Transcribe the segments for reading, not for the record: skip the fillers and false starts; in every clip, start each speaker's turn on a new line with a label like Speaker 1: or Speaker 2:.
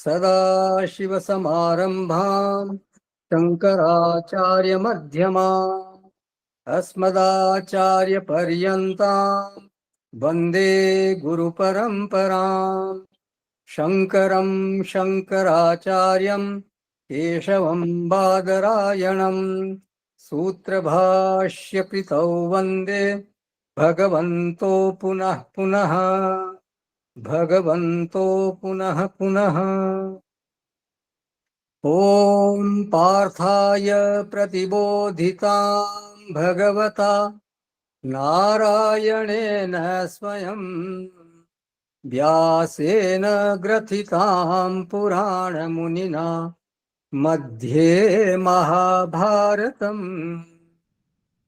Speaker 1: सदाशिवसमारम्भां शङ्कराचार्यमध्यमाम् अस्मदाचार्यपर्यन्तां वन्दे गुरुपरम्पराम्। शङ्करं शङ्कराचार्यं केशवं बादरायणम् सूत्रभाष्यकृतौ वन्दे भगवन्तो पुनः पुनः ॐ पार्थाय प्रतिबोधितां भगवता नारायणेन स्वयं व्यासेन ग्रथितां पुराणमुनिना मध्ये महाभारतम्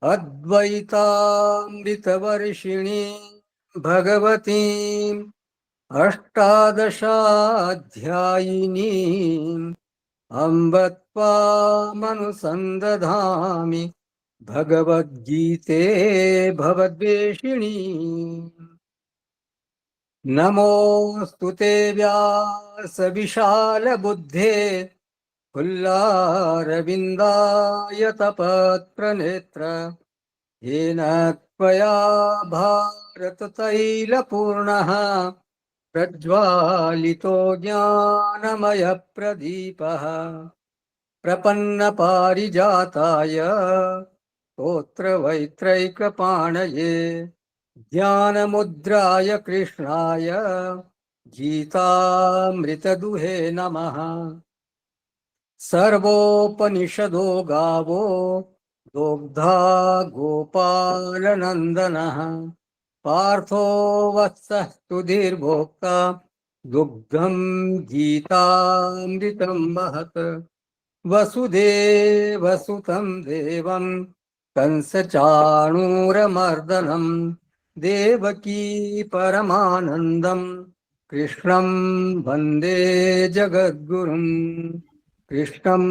Speaker 1: अद्वैतामृतवर्षिणी भगवतीम् अष्टादशाध्यायिनीम् अम्ब त्वामनुसन्दधामि भगवद्गीते भवद्वेषिणी। नमोऽस्तु ते व्यास विशालबुद्धे फुल्लारविन्दायतपत्प्रनेत्र येन त्वया भारततैलपूर्णः प्रज्वालितो ज्ञानमयप्रदीपः प्रपन्नपारिजाताय स्तोत्रवैत्रैकपाणये ज्ञानमुद्राय कृष्णाय गीतामृतदुहे नमः। सर्वोपनिषदो गावो दोग्धा गोपालनन्दनः पार्थो वत्सः सुधीर्भोक्ता दुग्धं गीतामृतं महत्। वसुदेवसुतं देवं कंसचाणूरमर्दनं देवकी परमानन्दं कृष्णं वन्दे जगद्गुरुं। कृष्णं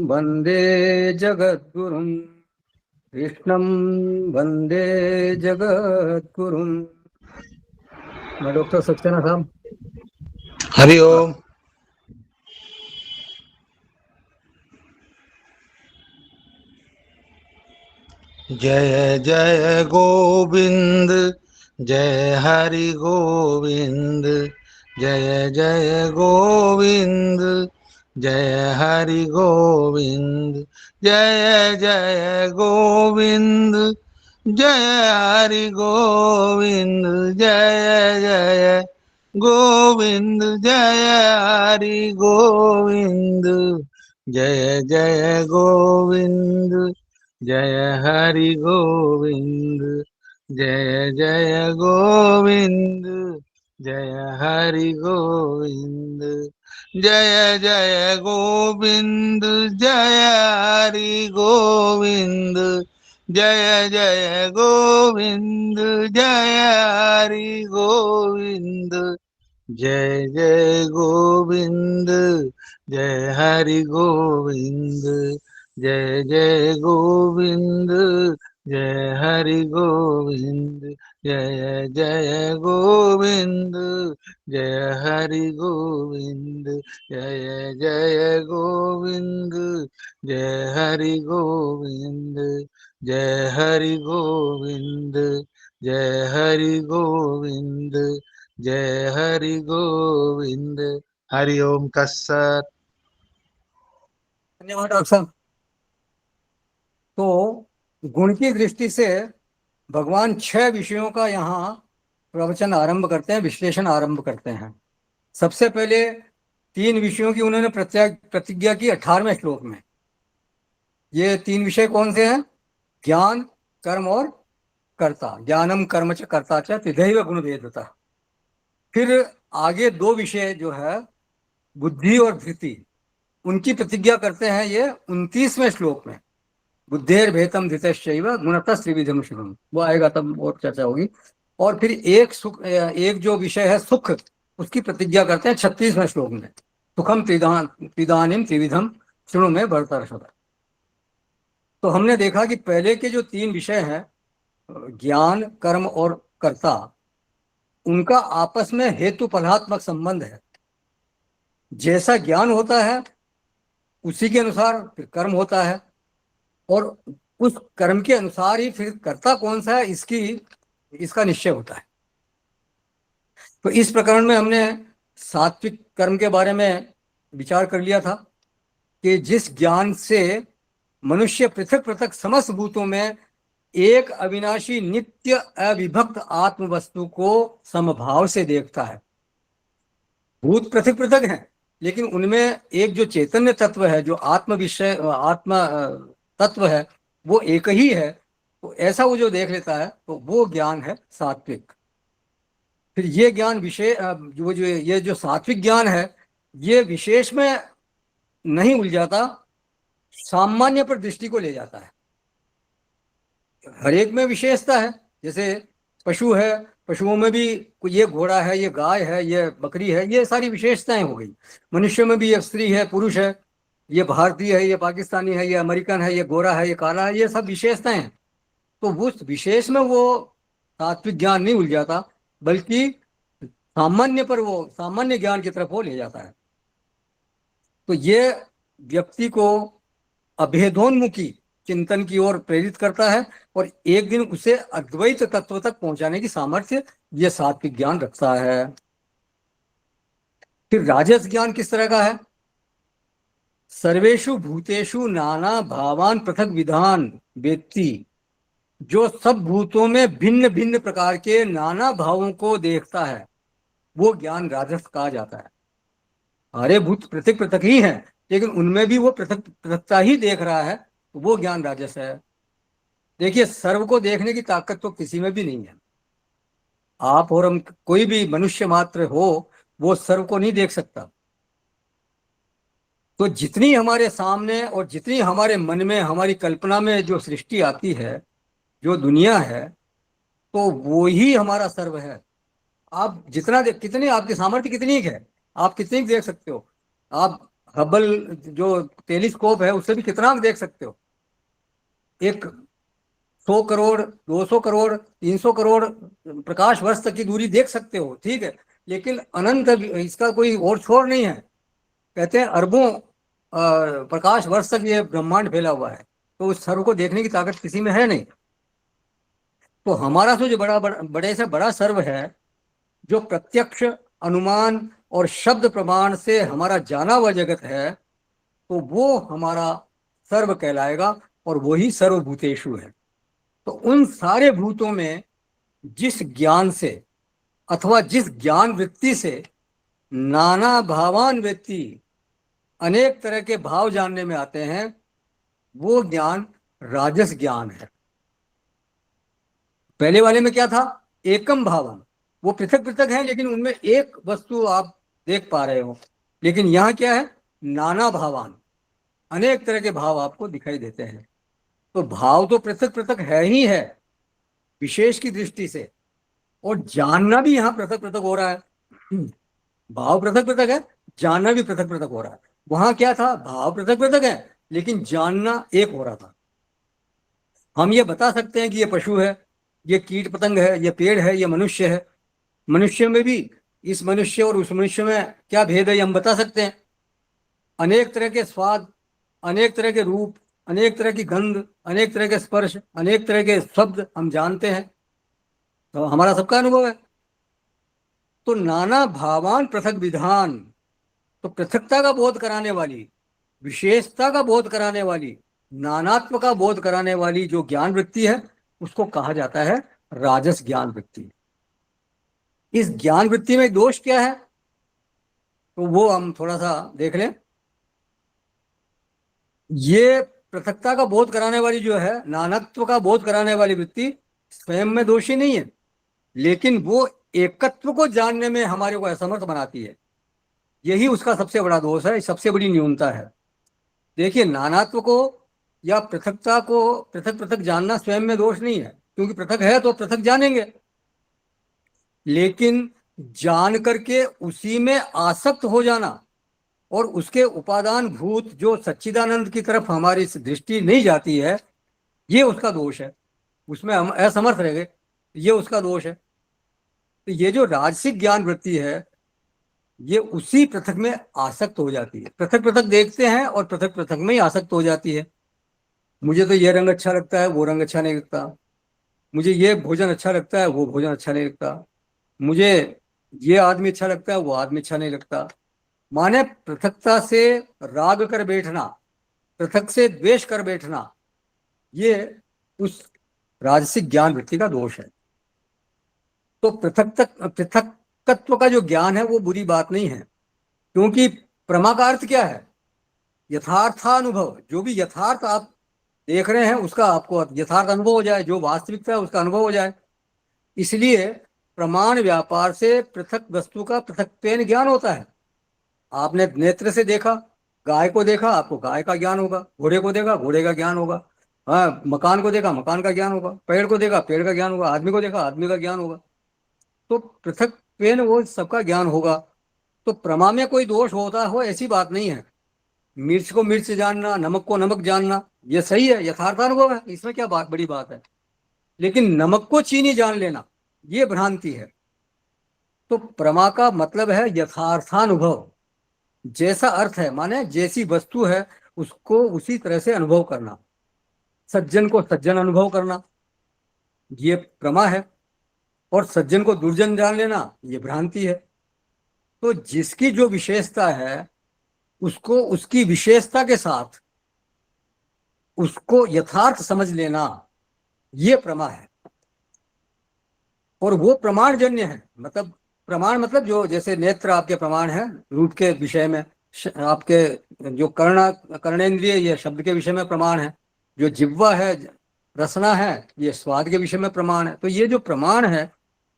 Speaker 1: वन्दे जगद्गुरुं। कृष्णं वन्दे जगद्गुरुं। मैं डॉक्टर सक्सेना साहब।
Speaker 2: हरि ओम। जय जय गोविंद जय हरि गोविंद जय जय गोविंद जय हरि गोविंद जय जय गोविंद जय हरि गोविंद जय जय गोविंद जय हरि गोविंद जय जय गोविंद जय हरि गोविंद जय जय गोविंद जय हरि गोविंद जय जय गोविंद जय हरि गोविंद जय जय गोविंद जय हरि गोविंद जय जय गोविंद जय हरि गोविंद जय जय गोविंद जय हरि गोविंद जय जय गोविंद जय हरि गोविंद जय जय गोविंद जय हरि गोविंद जय हरि गोविंद जय हरि गोविंद जय हरि गोविंद। हरि ओम तत्सत।
Speaker 1: धन्यवाद डॉक्टर साहब। तो गुण की दृष्टि से भगवान 6 विषयों का यहाँ प्रवचन आरंभ करते हैं, विश्लेषण आरंभ करते हैं। सबसे पहले 3 विषयों की उन्होंने प्रतिज्ञा की 18वें श्लोक में। ये 3 विषय कौन से हैं? ज्ञान, कर्म और कर्ता। ज्ञानम कर्म च कर्ता च तथैव गुण भेदता। फिर आगे 2 विषय जो है बुद्धि और धृति, उनकी प्रतिज्ञा करते हैं ये 29वें श्लोक में। बुद्धेर भेतम धृतश्चैव गुणतः त्रिविधम शुभम, वो आएगा तब और चर्चा होगी। और फिर एक जो विषय है सुख, उसकी प्रतिज्ञा करते हैं 36वें श्लोक में। सुखम त्रिदानिम त्रिविधम शुणु में भरतर्षभ। तो हमने देखा कि पहले के जो 3 विषय हैं, ज्ञान, कर्म और कर्ता, उनका आपस में हेतु फलात्मक संबंध है। जैसा ज्ञान होता है उसी के अनुसार फिर कर्म होता है, और उस कर्म के अनुसार ही फिर कर्ता कौन सा है इसका निश्चय होता है। तो इस प्रकरण में हमने सात्विक कर्म के बारे में विचार कर लिया था कि जिस ज्ञान से मनुष्य पृथक पृथक समस्त भूतों में एक अविनाशी नित्य अविभक्त आत्म वस्तु को समभाव से देखता है। भूत पृथक पृथक हैं, लेकिन उनमें एक जो चैतन्य तत्व है, जो आत्म विषय आत्मा तत्व है, वो एक ही है। तो ऐसा वो जो देख लेता है, तो वो ज्ञान है सात्विक। फिर ये ज्ञान विशेष, जो ये जो सात्विक ज्ञान है, ये विशेष में नहीं उलझाता, सामान्य पर दृष्टि को ले जाता है। हर एक में विशेषता है। जैसे पशु है, पशुओं में भी ये घोड़ा है, ये गाय है, ये बकरी है, ये सारी विशेषताएं हो गई। मनुष्य में भी ये स्त्री है, पुरुष है, ये भारतीय है, ये पाकिस्तानी है, ये अमेरिकन है, ये गोरा है, ये काला है, ये सब विशेषताएं हैं। तो उस विशेष में वो सात्विक ज्ञान नहीं उलझाता, बल्कि सामान्य पर वो सामान्य ज्ञान की तरफ वो ले जाता है। तो ये व्यक्ति को अभेदोन्मुखी चिंतन की ओर प्रेरित करता है, और एक दिन उसे अद्वैत तत्व तक पहुंचाने की सामर्थ्य ये सात्विक ज्ञान रखता है। फिर राजस ज्ञान किस तरह का है? सर्वेषु भूतेषु नाना भावान पृथक विधान वेत्ति, जो सब भूतों में भिन्न भिन्न प्रकार के नाना भावों को देखता है, वो ज्ञान राजस कहा जाता है। सारे भूत पृथक पृथक ही हैं, लेकिन उनमें भी वो पृथक पृथकता ही देख रहा है, तो वो ज्ञान राजस है। देखिए, सर्व को देखने की ताकत तो किसी में भी नहीं है। आप और हम, कोई भी मनुष्य मात्र हो, वो सर्व को नहीं देख सकता। तो जितनी हमारे सामने और जितनी हमारे मन में, हमारी कल्पना में जो सृष्टि आती है, जो दुनिया है, तो वो ही हमारा सर्व है। आप जितना कितनी आपकी सामर्थ्य कितनी है, आप कितनी देख सकते हो? आप हबल जो टेलीस्कोप है, उससे भी कितना देख सकते हो? एक 100 करोड़, 200 करोड़, 300 करोड़ प्रकाश वर्ष तक की दूरी देख सकते हो, ठीक है, लेकिन अनंत इसका कोई और छोर नहीं है। कहते हैं अरबों प्रकाश वर्ष तक ये ब्रह्मांड फैला हुआ है, तो उस सर्व को देखने की ताकत किसी में है नहीं। तो हमारा तो जो बड़े से बड़ा सर्व है, जो प्रत्यक्ष अनुमान और शब्द प्रमाण से हमारा जाना हुआ जगत है, तो वो हमारा सर्व कहलाएगा, और वही सर्वभूतेषु है। तो उन सारे भूतों में जिस ज्ञान से अथवा जिस ज्ञान वृत्ति से नाना भावान व्यक्ति अनेक तरह के भाव जानने में आते हैं, वो ज्ञान राजस ज्ञान है। पहले वाले में क्या था? एकम भावन, वो पृथक पृथक है, लेकिन उनमें एक वस्तु आप देख पा रहे हो। लेकिन यहाँ क्या है? नाना भावान, अनेक तरह के भाव आपको दिखाई देते हैं। तो भाव तो पृथक पृथक है ही है विशेष की दृष्टि से, और जानना भी यहाँ पृथक पृथक हो रहा है। भाव पृथक पृथक है, जानना भी पृथक पृथक हो रहा है। वहां क्या था? भाव पृथक पृथक है, लेकिन जानना एक हो रहा था। हम ये बता सकते हैं कि ये पशु है, ये कीट पतंग है, ये पेड़ है, ये मनुष्य है। मनुष्य में भी इस मनुष्य और उस मनुष्य में क्या भेद है, ये हम बता सकते हैं। अनेक तरह के स्वाद, अनेक तरह के रूप, अनेक तरह की गंध, अनेक तरह के स्पर्श, अनेक तरह के शब्द हम जानते हैं, तो हमारा सबका अनुभव है। तो नाना भावान पृथक विधान, तो पृथकता का बोध कराने वाली, विशेषता का बोध कराने वाली, नानात्व का बोध कराने वाली जो ज्ञान वृत्ति है, उसको कहा जाता है राजस ज्ञान वृत्ति। इस ज्ञान वृत्ति में दोष क्या है, तो वो हम थोड़ा सा देख लें। ये पृथकता का बोध कराने वाली जो है, नानात्व का बोध कराने वाली वृत्ति स्वयं में दोषी नहीं है, लेकिन वो एकत्व को जानने में हमारे को असमर्थ बनाती है। यही उसका सबसे बड़ा दोष है, सबसे बड़ी न्यूनता है। देखिए, नानात्व को या पृथकता को पृथक पृथक जानना स्वयं में दोष नहीं है, क्योंकि पृथक है तो पृथक जानेंगे, लेकिन जान करके उसी में आसक्त हो जाना और उसके उपादान भूत जो सच्चिदानंद की तरफ हमारी दृष्टि नहीं जाती है, ये उसका दोष है। उसमें हम असमर्थ रह गए, ये उसका दोष है। तो ये जो राजसिक ज्ञान वृत्ति है, ये उसी पृथक में आसक्त हो जाती है। पृथक पृथक देखते हैं और पृथक पृथक में ही आसक्त हो जाती है। मुझे तो ये रंग अच्छा लगता है, वो रंग अच्छा नहीं लगता। मुझे ये भोजन अच्छा लगता है, वो भोजन अच्छा नहीं लगता। मुझे ये आदमी अच्छा लगता है, वो आदमी अच्छा नहीं लगता। माने पृथकता से राग कर बैठना, पृथक से द्वेष कर बैठना, ये उस राजसिक ज्ञान वृत्ति का दोष है। तो पृथकत्व का जो ज्ञान है वो बुरी बात नहीं है, क्योंकि प्रमा का अर्थ क्या है? यथार्थानुभव। जो भी यथार्थ आप देख रहे हैं उसका आपको यथार्थ अनुभव हो जाए, जो वास्तविकता है उसका अनुभव हो जाए। इसलिए प्रमाण व्यापार से पृथक वस्तु का पृथक्त्वेन ज्ञान होता है। आपने नेत्र से देखा, गाय को देखा, आपको गाय का ज्ञान होगा। घोड़े को देखा, घोड़े का ज्ञान होगा। हाँ, मकान को देखा, मकान का ज्ञान होगा। पेड़ को देखा, पेड़ का ज्ञान होगा। आदमी को देखा, आदमी का ज्ञान होगा। तो पृथक्त्वेन वो सबका ज्ञान होगा। तो प्रमा में कोई दोष होता हो ऐसी बात नहीं है। मिर्च को मिर्च जानना, नमक को नमक जानना, ये सही है, यथार्थानुभव है, इसमें क्या बड़ी बात है। लेकिन नमक को चीनी जान लेना, ये भ्रांति है। तो प्रमा का मतलब है यथार्थानुभव। जैसा अर्थ है माने जैसी वस्तु है उसको उसी तरह से अनुभव करना। सज्जन को सज्जन अनुभव करना, ये प्रमा है। और सज्जन को दुर्जन जान लेना, ये भ्रांति है। तो जिसकी जो विशेषता है उसको उसकी विशेषता के साथ उसको यथार्थ समझ लेना, ये प्रमा है। और वो प्रमाणजन्य है। मतलब प्रमाण मतलब जो, जैसे नेत्र आपके प्रमाण है रूप के विषय में, आपके जो कर्णेंद्रिय ये शब्द के विषय में प्रमाण है, जो जिह्वा है रसना है ये स्वाद के विषय में प्रमाण है। तो ये जो प्रमाण है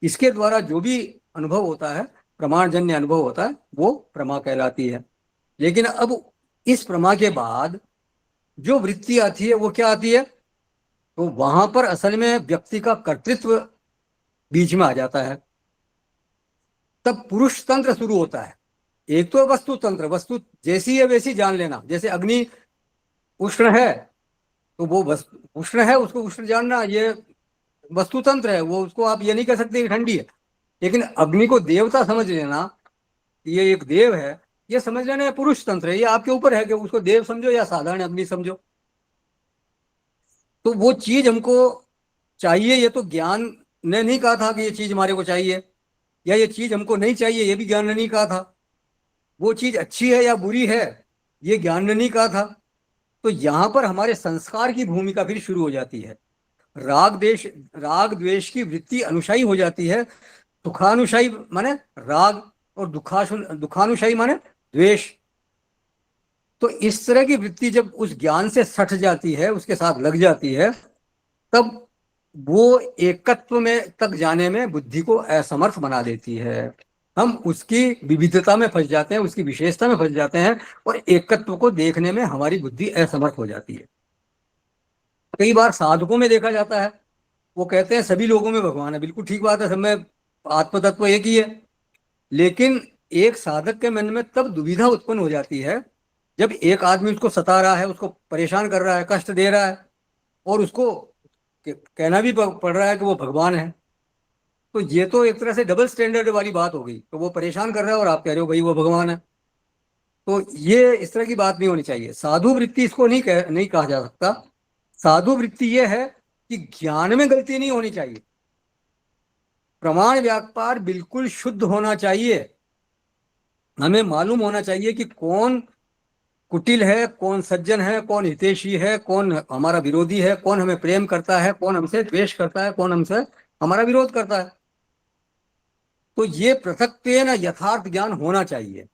Speaker 1: इसके द्वारा जो भी अनुभव होता है, प्रमाणजन्य अनुभव होता है, वो प्रमा कहलाती है। लेकिन अब इस प्रमा के बाद जो वृत्ति आती है वो क्या आती है? तो वहां पर असल में व्यक्ति का कर्तृत्व बीच में आ जाता है। तब पुरुष तंत्र शुरू होता है। एक तो वस्तु तंत्र, वस्तु जैसी है वैसी जान लेना। जैसे अग्नि उष्ण है तो वो वस्तु उष्ण है, उसको उष्ण जानना, ये वस्तु तंत्र है। वो उसको आप ये नहीं कह सकते कि ठंडी है। लेकिन अग्नि को देवता समझ लेना, ये एक देव है, ये समझ लेना है पुरुष तंत्र है। ये आपके ऊपर है कि उसको देव समझो या साधारण अग्नि समझो। तो वो चीज हमको चाहिए, ये तो ज्ञान ने नहीं कहा था कि ये चीज हमारे को चाहिए, या ये चीज हमको नहीं चाहिए, ये भी ज्ञान ने नहीं कहा था। वो चीज अच्छी है या बुरी है, ये ज्ञान ने नहीं कहा था। तो यहां पर हमारे संस्कार की भूमिका फिर शुरू हो जाती है। राग द्वेष की वृत्ति अनुशायी हो जाती है। सुखानुशायी माने राग, और दुखानुशायी माने द्वेष। तो इस तरह की वृत्ति जब उस ज्ञान से सट जाती है, उसके साथ लग जाती है, तब वो एकत्व में तक जाने में बुद्धि को असमर्थ बना देती है। हम उसकी विविधता में फंस जाते हैं, उसकी विशेषता में फंस जाते हैं, और एकत्व को देखने में हमारी बुद्धि असमर्थ हो जाती है। कई बार साधकों में देखा जाता है, वो कहते हैं सभी लोगों में भगवान है। बिल्कुल ठीक बात है, सब में आत्म तत्व एक ही है। लेकिन एक साधक के मन में तब दुविधा उत्पन्न हो जाती है जब एक आदमी उसको सता रहा है, उसको परेशान कर रहा है, कष्ट दे रहा है, और उसको कहना भी पड़ रहा है कि वो भगवान है। तो ये तो एक तरह से डबल स्टैंडर्ड वाली बात हो गई। तो वो परेशान कर रहा है और आप कह रहे हो भाई वो भगवान है। तो ये इस तरह की बात नहीं होनी चाहिए। साधु वृत्ति इसको नहीं कहा जा सकता। साधु वृत्ति ये है कि ज्ञान में गलती नहीं होनी चाहिए, प्रमाण व्यापार बिल्कुल शुद्ध होना चाहिए। हमें मालूम होना चाहिए कि कौन कुटिल है, कौन सज्जन है, कौन हितैषी है, कौन हमारा विरोधी है, कौन हमें प्रेम करता है, कौन हमसे द्वेष करता है, कौन हमसे हमारा विरोध करता है। तो ये पृथक्त्वेन यथार्थ ज्ञान होना चाहिए।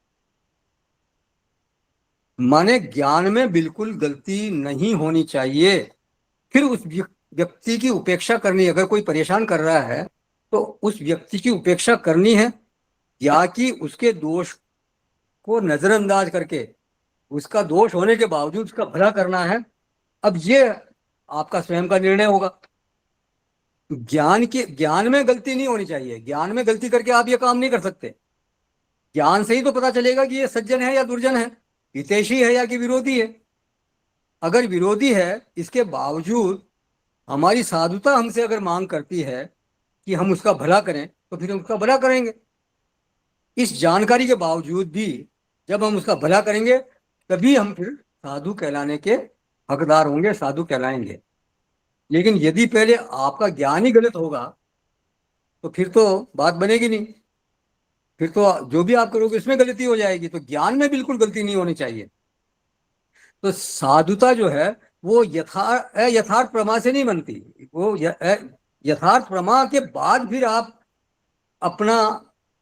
Speaker 1: माने ज्ञान में बिल्कुल गलती नहीं होनी चाहिए। फिर उस व्यक्ति की उपेक्षा करनी। अगर कोई परेशान कर रहा है तो उस व्यक्ति की उपेक्षा करनी है, या कि उसके दोष को नजरअंदाज करके उसका दोष होने के बावजूद उसका भला करना है। अब ये आपका स्वयं का निर्णय होगा। ज्ञान में गलती नहीं होनी चाहिए। ज्ञान में गलती करके आप ये काम नहीं कर सकते। ज्ञान से ही तो पता चलेगा कि ये सज्जन है या दुर्जन है, हितैषी है या कि विरोधी है। अगर विरोधी है, इसके बावजूद हमारी साधुता हमसे अगर मांग करती है कि हम उसका भला करें, तो फिर हम उसका भला करेंगे। इस जानकारी के बावजूद भी जब हम उसका भला करेंगे तभी हम फिर साधु कहलाने के हकदार होंगे, साधु कहलाएंगे। लेकिन यदि पहले आपका ज्ञान ही गलत होगा तो फिर तो बात बनेगी नहीं, फिर तो जो भी आप करोगे उसमें गलती हो जाएगी। तो ज्ञान में बिल्कुल गलती नहीं होनी चाहिए। तो साधुता जो है वो यथार्थ प्रमा से नहीं बनती। वो यथार्थ प्रमा के बाद फिर आप अपना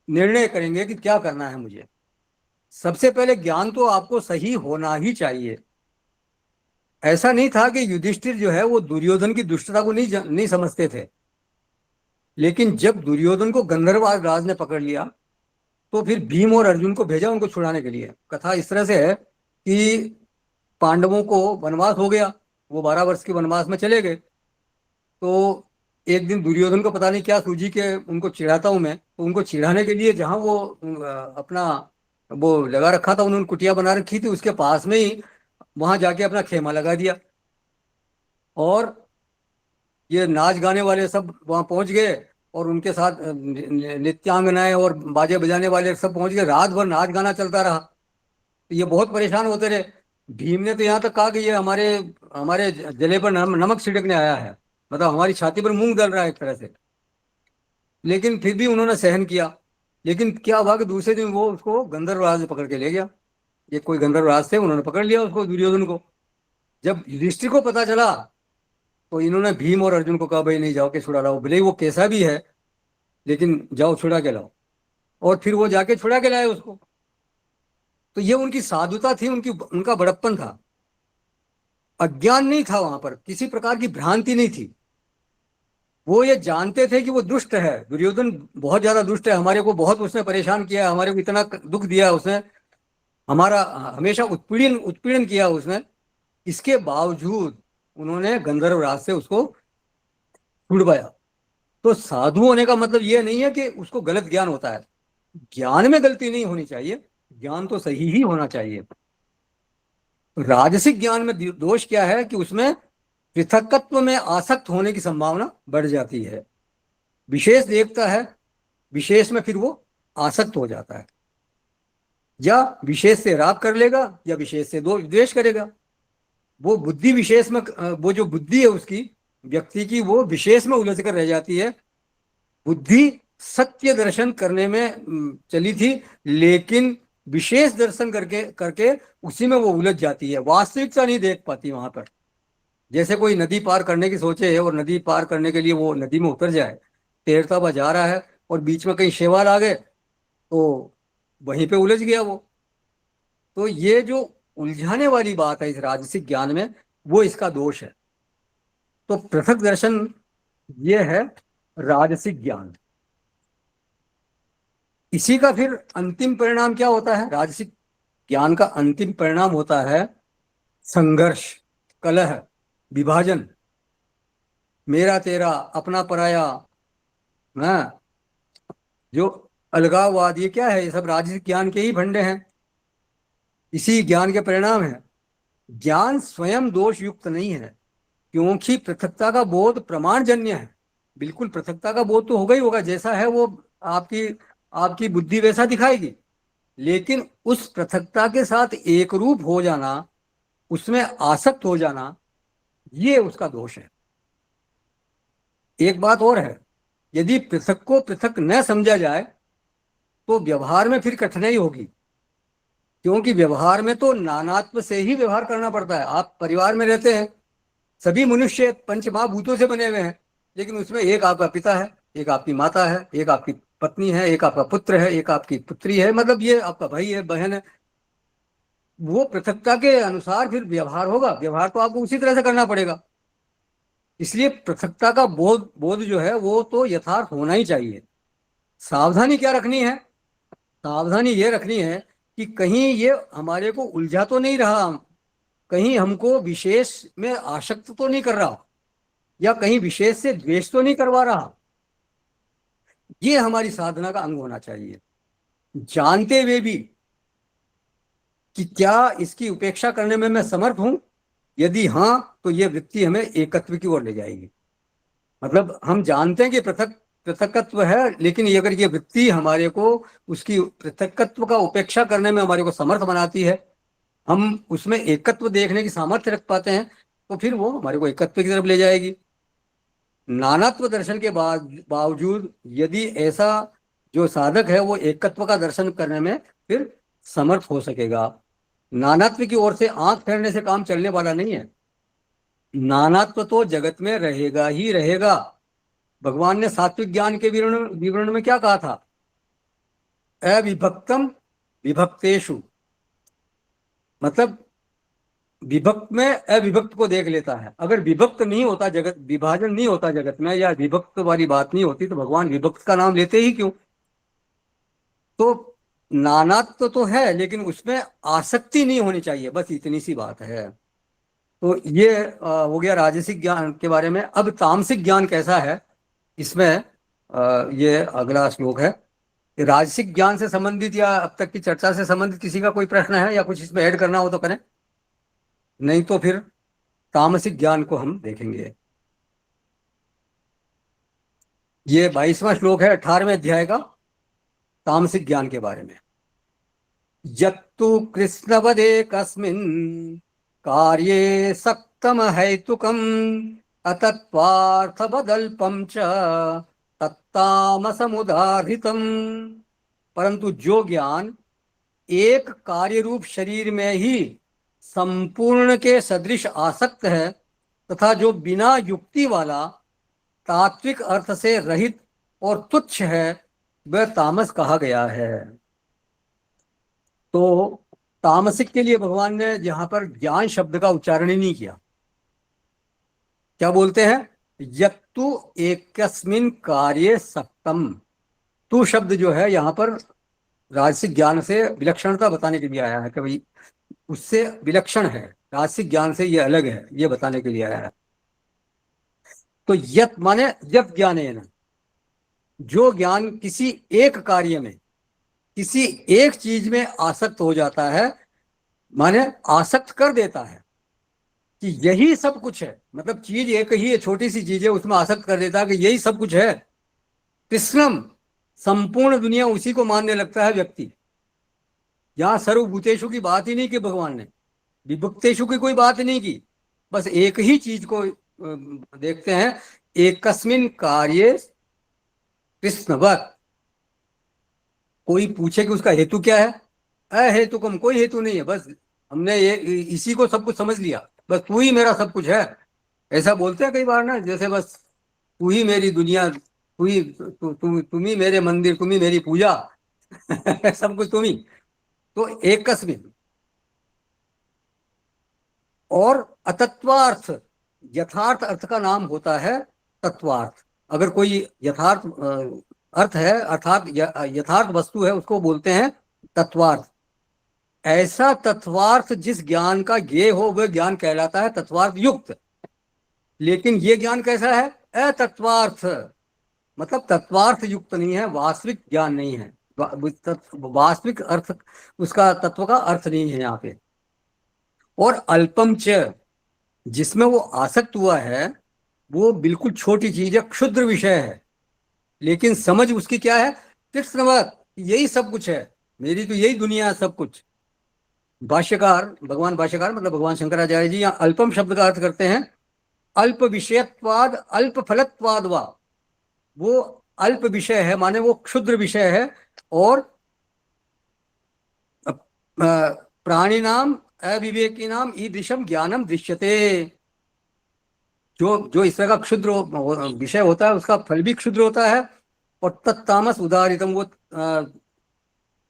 Speaker 1: निर्णय करेंगे कि क्या करना है मुझे। सबसे पहले ज्ञान तो आपको सही होना ही चाहिए। ऐसा नहीं था कि युधिष्ठिर जो है वो दुर्योधन की दुष्टता को नहीं समझते थे, लेकिन जब दुर्योधन को गंधर्व राज ने पकड़ लिया तो फिर भीम और अर्जुन को भेजा उनको छुड़ाने के लिए। कथा इस तरह से है कि पांडवों को वनवास हो गया, वो 12 वर्ष के वनवास में चले गए। तो एक दिन दुर्योधन को पता नहीं क्या सूझी के उनको चिढ़ाता हूं मैं, तो उनको चिढ़ाने के लिए जहां वो अपना वो लगा रखा था, उन्होंने कुटिया बना रखी थी, उसके पास में ही वहां जाके अपना खेमा लगा दिया। और ये नाच गाने वाले सब वहां पहुंच गए और उनके साथ नित्यांगनाएं और बाजे बजाने वाले सब पहुंच गए। रात भर नाच गाना चलता रहा। तो ये बहुत परेशान होते रहे। भीम ने तो यहाँ तक कहा कि ये हमारे हमारे जले पर नमक छिड़कने आया है, मतलब हमारी छाती पर मूंग डल रहा है एक तरह से। लेकिन फिर भी उन्होंने सहन किया। लेकिन क्या हुआ कि दूसरे दिन वो उसको गंधर्वराज ने पकड़ के ले गया। ये कोई गंधर्वराज थे, उन्होंने पकड़ लिया उसको, दुर्योधन को। जब युधिष्ठिर को पता चला तो इन्होंने भीम और अर्जुन को कहा भाई नहीं, जाओ के छुड़ा लाओ, भले ही वो कैसा भी है लेकिन जाओ छुड़ा के लाओ। और फिर वो जाके छुड़ा के लाए उसको। तो ये उनकी साधुता थी, उनका बड़प्पन था। अज्ञान नहीं था, वहां पर किसी प्रकार की भ्रांति नहीं थी। वो ये जानते थे कि वो दुष्ट है, दुर्योधन बहुत ज्यादा दुष्ट है, हमारे को बहुत उसने परेशान किया, हमारे को इतना दुख दिया उसने, हमारा हमेशा उत्पीड़न उत्पीड़न किया उसने। इसके बावजूद उन्होंने गंधर्व राज से उसको छुड़वाया। तो साधु होने का मतलब ये नहीं है कि उसको गलत ज्ञान होता है। ज्ञान में गलती नहीं होनी चाहिए, ज्ञान तो सही ही होना चाहिए। राजसिक ज्ञान में दोष क्या है कि उसमें पृथकत्व में आसक्त होने की संभावना बढ़ जाती है। विशेष देखता है, विशेष में फिर वो आसक्त हो जाता है, या विशेष से राग कर लेगा या विशेष से द्वेष करेगा। वो बुद्धि विशेष में, वो जो बुद्धि है उसकी, व्यक्ति की, वो विशेष में उलझ कर रह जाती है। बुद्धि सत्य दर्शन करने में चली थी, लेकिन विशेष दर्शन करके करके उसी में वो उलझ जाती है, वास्तविकता नहीं देख पाती वहां पर। जैसे कोई नदी पार करने की सोचे और नदी पार करने के लिए वो नदी में उतर जाए, तैरता हुआ जा रहा है और बीच में कहीं शैवाल आ गए तो वहीं पे उलझ गया वो। तो ये जो उलझाने वाली बात है इस राजसिक ज्ञान में, वो इसका दोष है। तो पृथक दर्शन ये है राजसिक ज्ञान। इसी का फिर अंतिम परिणाम क्या होता है? राजसिक ज्ञान का अंतिम परिणाम होता है संघर्ष, कलह, विभाजन, मेरा तेरा, अपना पराया, हाँ, जो अलगाववाद, ये क्या है? ये सब राजसिक ज्ञान के ही भंडे हैं, इसी ज्ञान के परिणाम है। ज्ञान स्वयं दोष युक्त नहीं है, क्योंकि पृथकता का बोध प्रमाणजन्य है। बिल्कुल पृथकता का बोध तो होगा ही होगा, जैसा है वो आपकी आपकी बुद्धि वैसा दिखाएगी। लेकिन उस पृथकता के साथ एक रूप हो जाना, उसमें आसक्त हो जाना, ये उसका दोष है। एक बात और है, यदि पृथक को पृथक न समझा जाए तो व्यवहार में फिर कठिनाई होगी, क्योंकि व्यवहार में तो नानात्व से ही व्यवहार करना पड़ता है। आप परिवार में रहते हैं, सभी मनुष्य पंच महाभूतों से बने हुए हैं, लेकिन उसमें एक आपका पिता है, एक आपकी माता है, एक आपकी पत्नी है, एक आपका पुत्र है, एक आपकी पुत्री है, मतलब ये आपका भाई है, बहन है। वो पृथकता के अनुसार फिर व्यवहार होगा, व्यवहार तो आपको उसी तरह से करना पड़ेगा। इसलिए पृथकता का बोध बोध जो है वो तो यथार्थ होना ही चाहिए। सावधानी क्या रखनी है? सावधानी ये रखनी है कि कहीं ये हमारे को उलझा तो नहीं रहा, कहीं हमको विशेष में आसक्त तो नहीं कर रहा, या कहीं विशेष से द्वेष तो नहीं करवा रहा। ये हमारी साधना का अंग होना चाहिए, जानते हुए भी कि क्या इसकी उपेक्षा करने में मैं समर्थ हूं। यदि हाँ, तो ये वृत्ति हमें एकत्व की ओर ले जाएगी। मतलब हम जानते हैं कि पृथक पृथकत्व है, लेकिन ये अगर ये वृत्ति हमारे को उसकी पृथकत्व का उपेक्षा करने में हमारे को समर्थ बनाती है, हम उसमें एकत्व देखने की सामर्थ्य रख पाते हैं, तो फिर वो हमारे को एकत्व की तरफ ले जाएगी। नानात्व दर्शन के बावजूद यदि ऐसा जो साधक है वो एकत्व का दर्शन करने में फिर समर्थ हो सकेगा। नानात्व की ओर से आंख फेरने से काम चलने वाला नहीं है। नानात्व तो जगत में रहेगा ही रहेगा। भगवान ने सात्विक ज्ञान के विवरण में क्या कहा था? अविभक्तम विभक्तेषु, मतलब विभक्त में अविभक्त को देख लेता है। अगर विभक्त नहीं होता जगत, विभाजन नहीं होता जगत में, या विभक्त वाली बात नहीं होती, तो भगवान विभक्त का नाम लेते ही क्यों? तो नानात्व तो है, लेकिन उसमें आसक्ति नहीं होनी चाहिए, बस इतनी सी बात है। तो ये हो गया राजसिक ज्ञान के बारे में। अब तामसिक ज्ञान कैसा है, इसमें ये अगला श्लोक है। राजसिक ज्ञान से संबंधित या अब तक की चर्चा से संबंधित किसी का कोई प्रश्न है या कुछ इसमें ऐड करना हो तो करें, नहीं तो फिर तामसिक ज्ञान को हम देखेंगे। ये 22वां श्लोक है 18वें अध्याय का, तामसिक ज्ञान के बारे में। यत्तु कृष्णवदे कस्मिन् कार्ये सक्तम हेतुकम अतत्वार्थवदल्पम च तत्तामसमुदाहृतम। परंतु जो ज्ञान एक कार्य रूप शरीर में ही संपूर्ण के सदृश आसक्त है, तथा जो बिना युक्ति वाला तात्विक अर्थ से रहित और तुच्छ है, वह तामस कहा गया है। तो तामसिक के लिए भगवान ने यहां पर ज्ञान शब्द का उच्चारण ही नहीं किया। क्या बोलते हैं? यत्तु एकस्मिन कार्ये सक्तम। तू शब्द जो है यहां पर राजसिक ज्ञान से विलक्षणता बताने के लिए आया है कि भाई उससे विलक्षण है, राजसिक ज्ञान से ये अलग है, ये बताने के लिए आया है। तो यत माने यत ज्ञानेन, जो ज्ञान किसी एक कार्य में, किसी एक चीज में आसक्त हो जाता है, माने आसक्त कर देता है कि यही सब कुछ है, मतलब चीज एक ही है, छोटी सी चीज है, उसमें आसक्त कर देता है कि यही सब कुछ है। कृष्णम, संपूर्ण दुनिया उसी को मानने लगता है व्यक्ति। यहां सर्वभूतेषु की बात ही नहीं की भगवान ने, विभक्तेषु की कोई बात नहीं की, बस एक ही चीज को देखते हैं। एकस्मिन कार्ये कृष्णवत्। कोई पूछे कि उसका हेतु क्या है, अहेतुकम, कोई हेतु नहीं है, बस हमने ये इसी को सब कुछ समझ लिया, बस तू ही मेरा सब कुछ है। ऐसा बोलते हैं कई बार ना, जैसे बस तू ही मेरी दुनिया, तू ही तुम ही मेरे मंदिर, तुम ही मेरी पूजा सब कुछ तुम ही। तो एकस्मिन। और अतत्वार्थ, यथार्थ अर्थ का नाम होता है तत्वार्थ। अगर कोई यथार्थ अर्थ है, अर्थात यथार्थ वस्तु है, उसको बोलते हैं तत्वार्थ। ऐसा तत्वार्थ जिस ज्ञान का ज्ञेय हो वह ज्ञान कहलाता है तत्वार्थ युक्त। लेकिन ये ज्ञान कैसा है? अतत्वार्थ, मतलब तत्वार्थ युक्त नहीं है, वास्तविक ज्ञान नहीं है, वास्तविक अर्थ उसका, तत्व का अर्थ नहीं है यहाँ पे। और अल्पम च, जिसमें वो आसक्त हुआ है वो बिल्कुल छोटी चीज है, क्षुद्र विषय है, लेकिन समझ उसकी क्या है? कृष्णवत, यही सब कुछ है, मेरी तो यही दुनिया है सब कुछ। भाष्यकार, भगवान भाष्यकार मतलब भगवान शंकराचार्य जी यहाँ अल्पम शब्द का अर्थ करते हैं अल्प विषयत्वाद अल्प फलत्वाद वा। वो अल्प विषय है, माने वो क्षुद्र विषय है, और प्राणी नाम अविवेकी नाम ईदृशम ज्ञानम दृश्यते। जो जो इस तरह का क्षुद्र विषय होता है उसका फल भी क्षुद्र होता है। और तत्तामस उदाहरितम, वो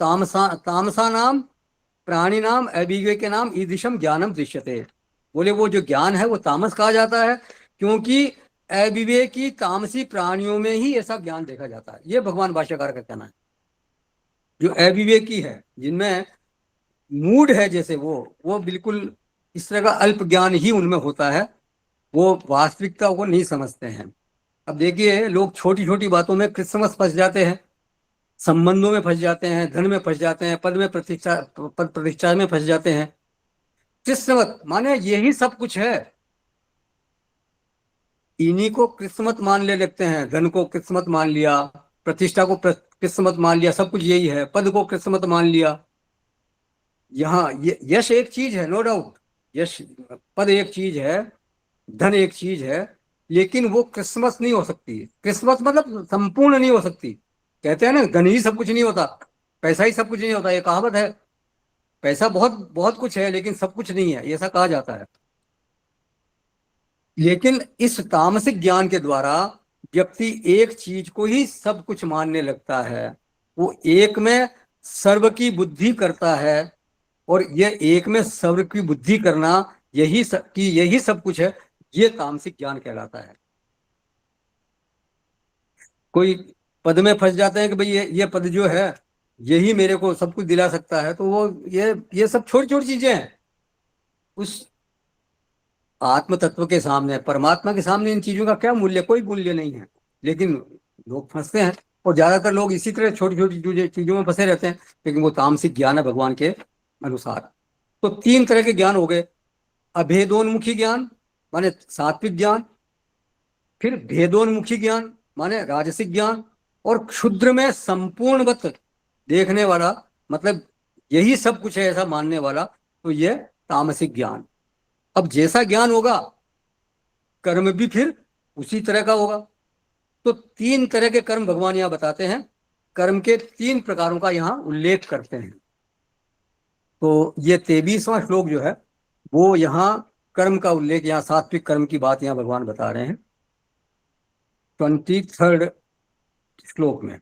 Speaker 1: तामसा नाम प्राणी नाम अविवेक के नाम ईदृशम ज्ञानम दृश्यते। बोले वो जो ज्ञान है वो तामस कहा जाता है, क्योंकि अविवेकी तामसी प्राणियों में ही ऐसा ज्ञान देखा जाता है। ये भगवान भाष्यकार का कहना है। जो अविवेकी है, जिनमें मूड है जैसे, वो बिल्कुल इस तरह का अल्प ज्ञान ही उनमें होता है, वो वास्तविकता को नहीं समझते हैं। अब देखिए, लोग छोटी छोटी बातों में क्रिसमस फंस जाते हैं, संबंधों में फंस जाते हैं, धन में फंस जाते हैं, पद प्रतिष्ठा में फंस जाते हैं। कृष्णवत माने यही सब कुछ है। इन्हीं को किस्मत मान ले लगते हैं। धन को किस्मत मान लिया, प्रतिष्ठा को किस्मत मान लिया, सब कुछ यही है। पद को किस्मत मान लिया। यहाँ यश एक चीज है, नो डाउट। यश, पद एक चीज है, धन एक चीज है, लेकिन वो किस्मत नहीं हो सकती। किस्मत मतलब संपूर्ण नहीं हो सकती। कहते हैं ना, धन ही सब कुछ नहीं होता, पैसा ही सब कुछ नहीं होता, ये कहावत है। पैसा बहुत बहुत कुछ है, लेकिन सब कुछ नहीं है, ऐसा कहा जाता है। लेकिन इस तामसिक ज्ञान के द्वारा व्यक्ति एक चीज को ही सब कुछ मानने लगता है। वो एक में सर्व की बुद्धि करता है, और यह एक में सर्व की बुद्धि करना, यही सब कुछ है। ये तामसिक ज्ञान कहलाता है। कोई पद में फंस जाते हैं कि भाई ये पद जो है यही मेरे को सब कुछ दिला सकता है, तो वो ये सब छोटी छोटी चीजें हैं। उस आत्म तत्व के सामने, परमात्मा के सामने इन चीजों का क्या मूल्य? कोई मूल्य नहीं है। लेकिन लोग फंसते हैं, और ज्यादातर लोग इसी तरह छोटी छोटी चीजों में फंसे रहते हैं। लेकिन वो तामसिक ज्ञान है भगवान के अनुसार। तो तीन तरह के ज्ञान हो गए। अभेदोन्मुखी ज्ञान माने सात्विक ज्ञान, फिर भेदोन्मुखी ज्ञान माने राजसिक ज्ञान, और क्षुद्र में संपूर्णवत देखने वाला, मतलब यही सब कुछ है ऐसा मानने वाला, तो ये तामसिक ज्ञान। अब जैसा ज्ञान होगा, कर्म भी फिर उसी तरह का होगा। तो तीन तरह के कर्म भगवान यहाँ बताते हैं। कर्म के तीन प्रकारों का यहाँ उल्लेख करते हैं। तो ये 23वां श्लोक जो है, वो यहाँ कर्म का उल्लेख, यहाँ सात्विक कर्म की बात यहाँ भगवान बता रहे हैं 23rd श्लोक में।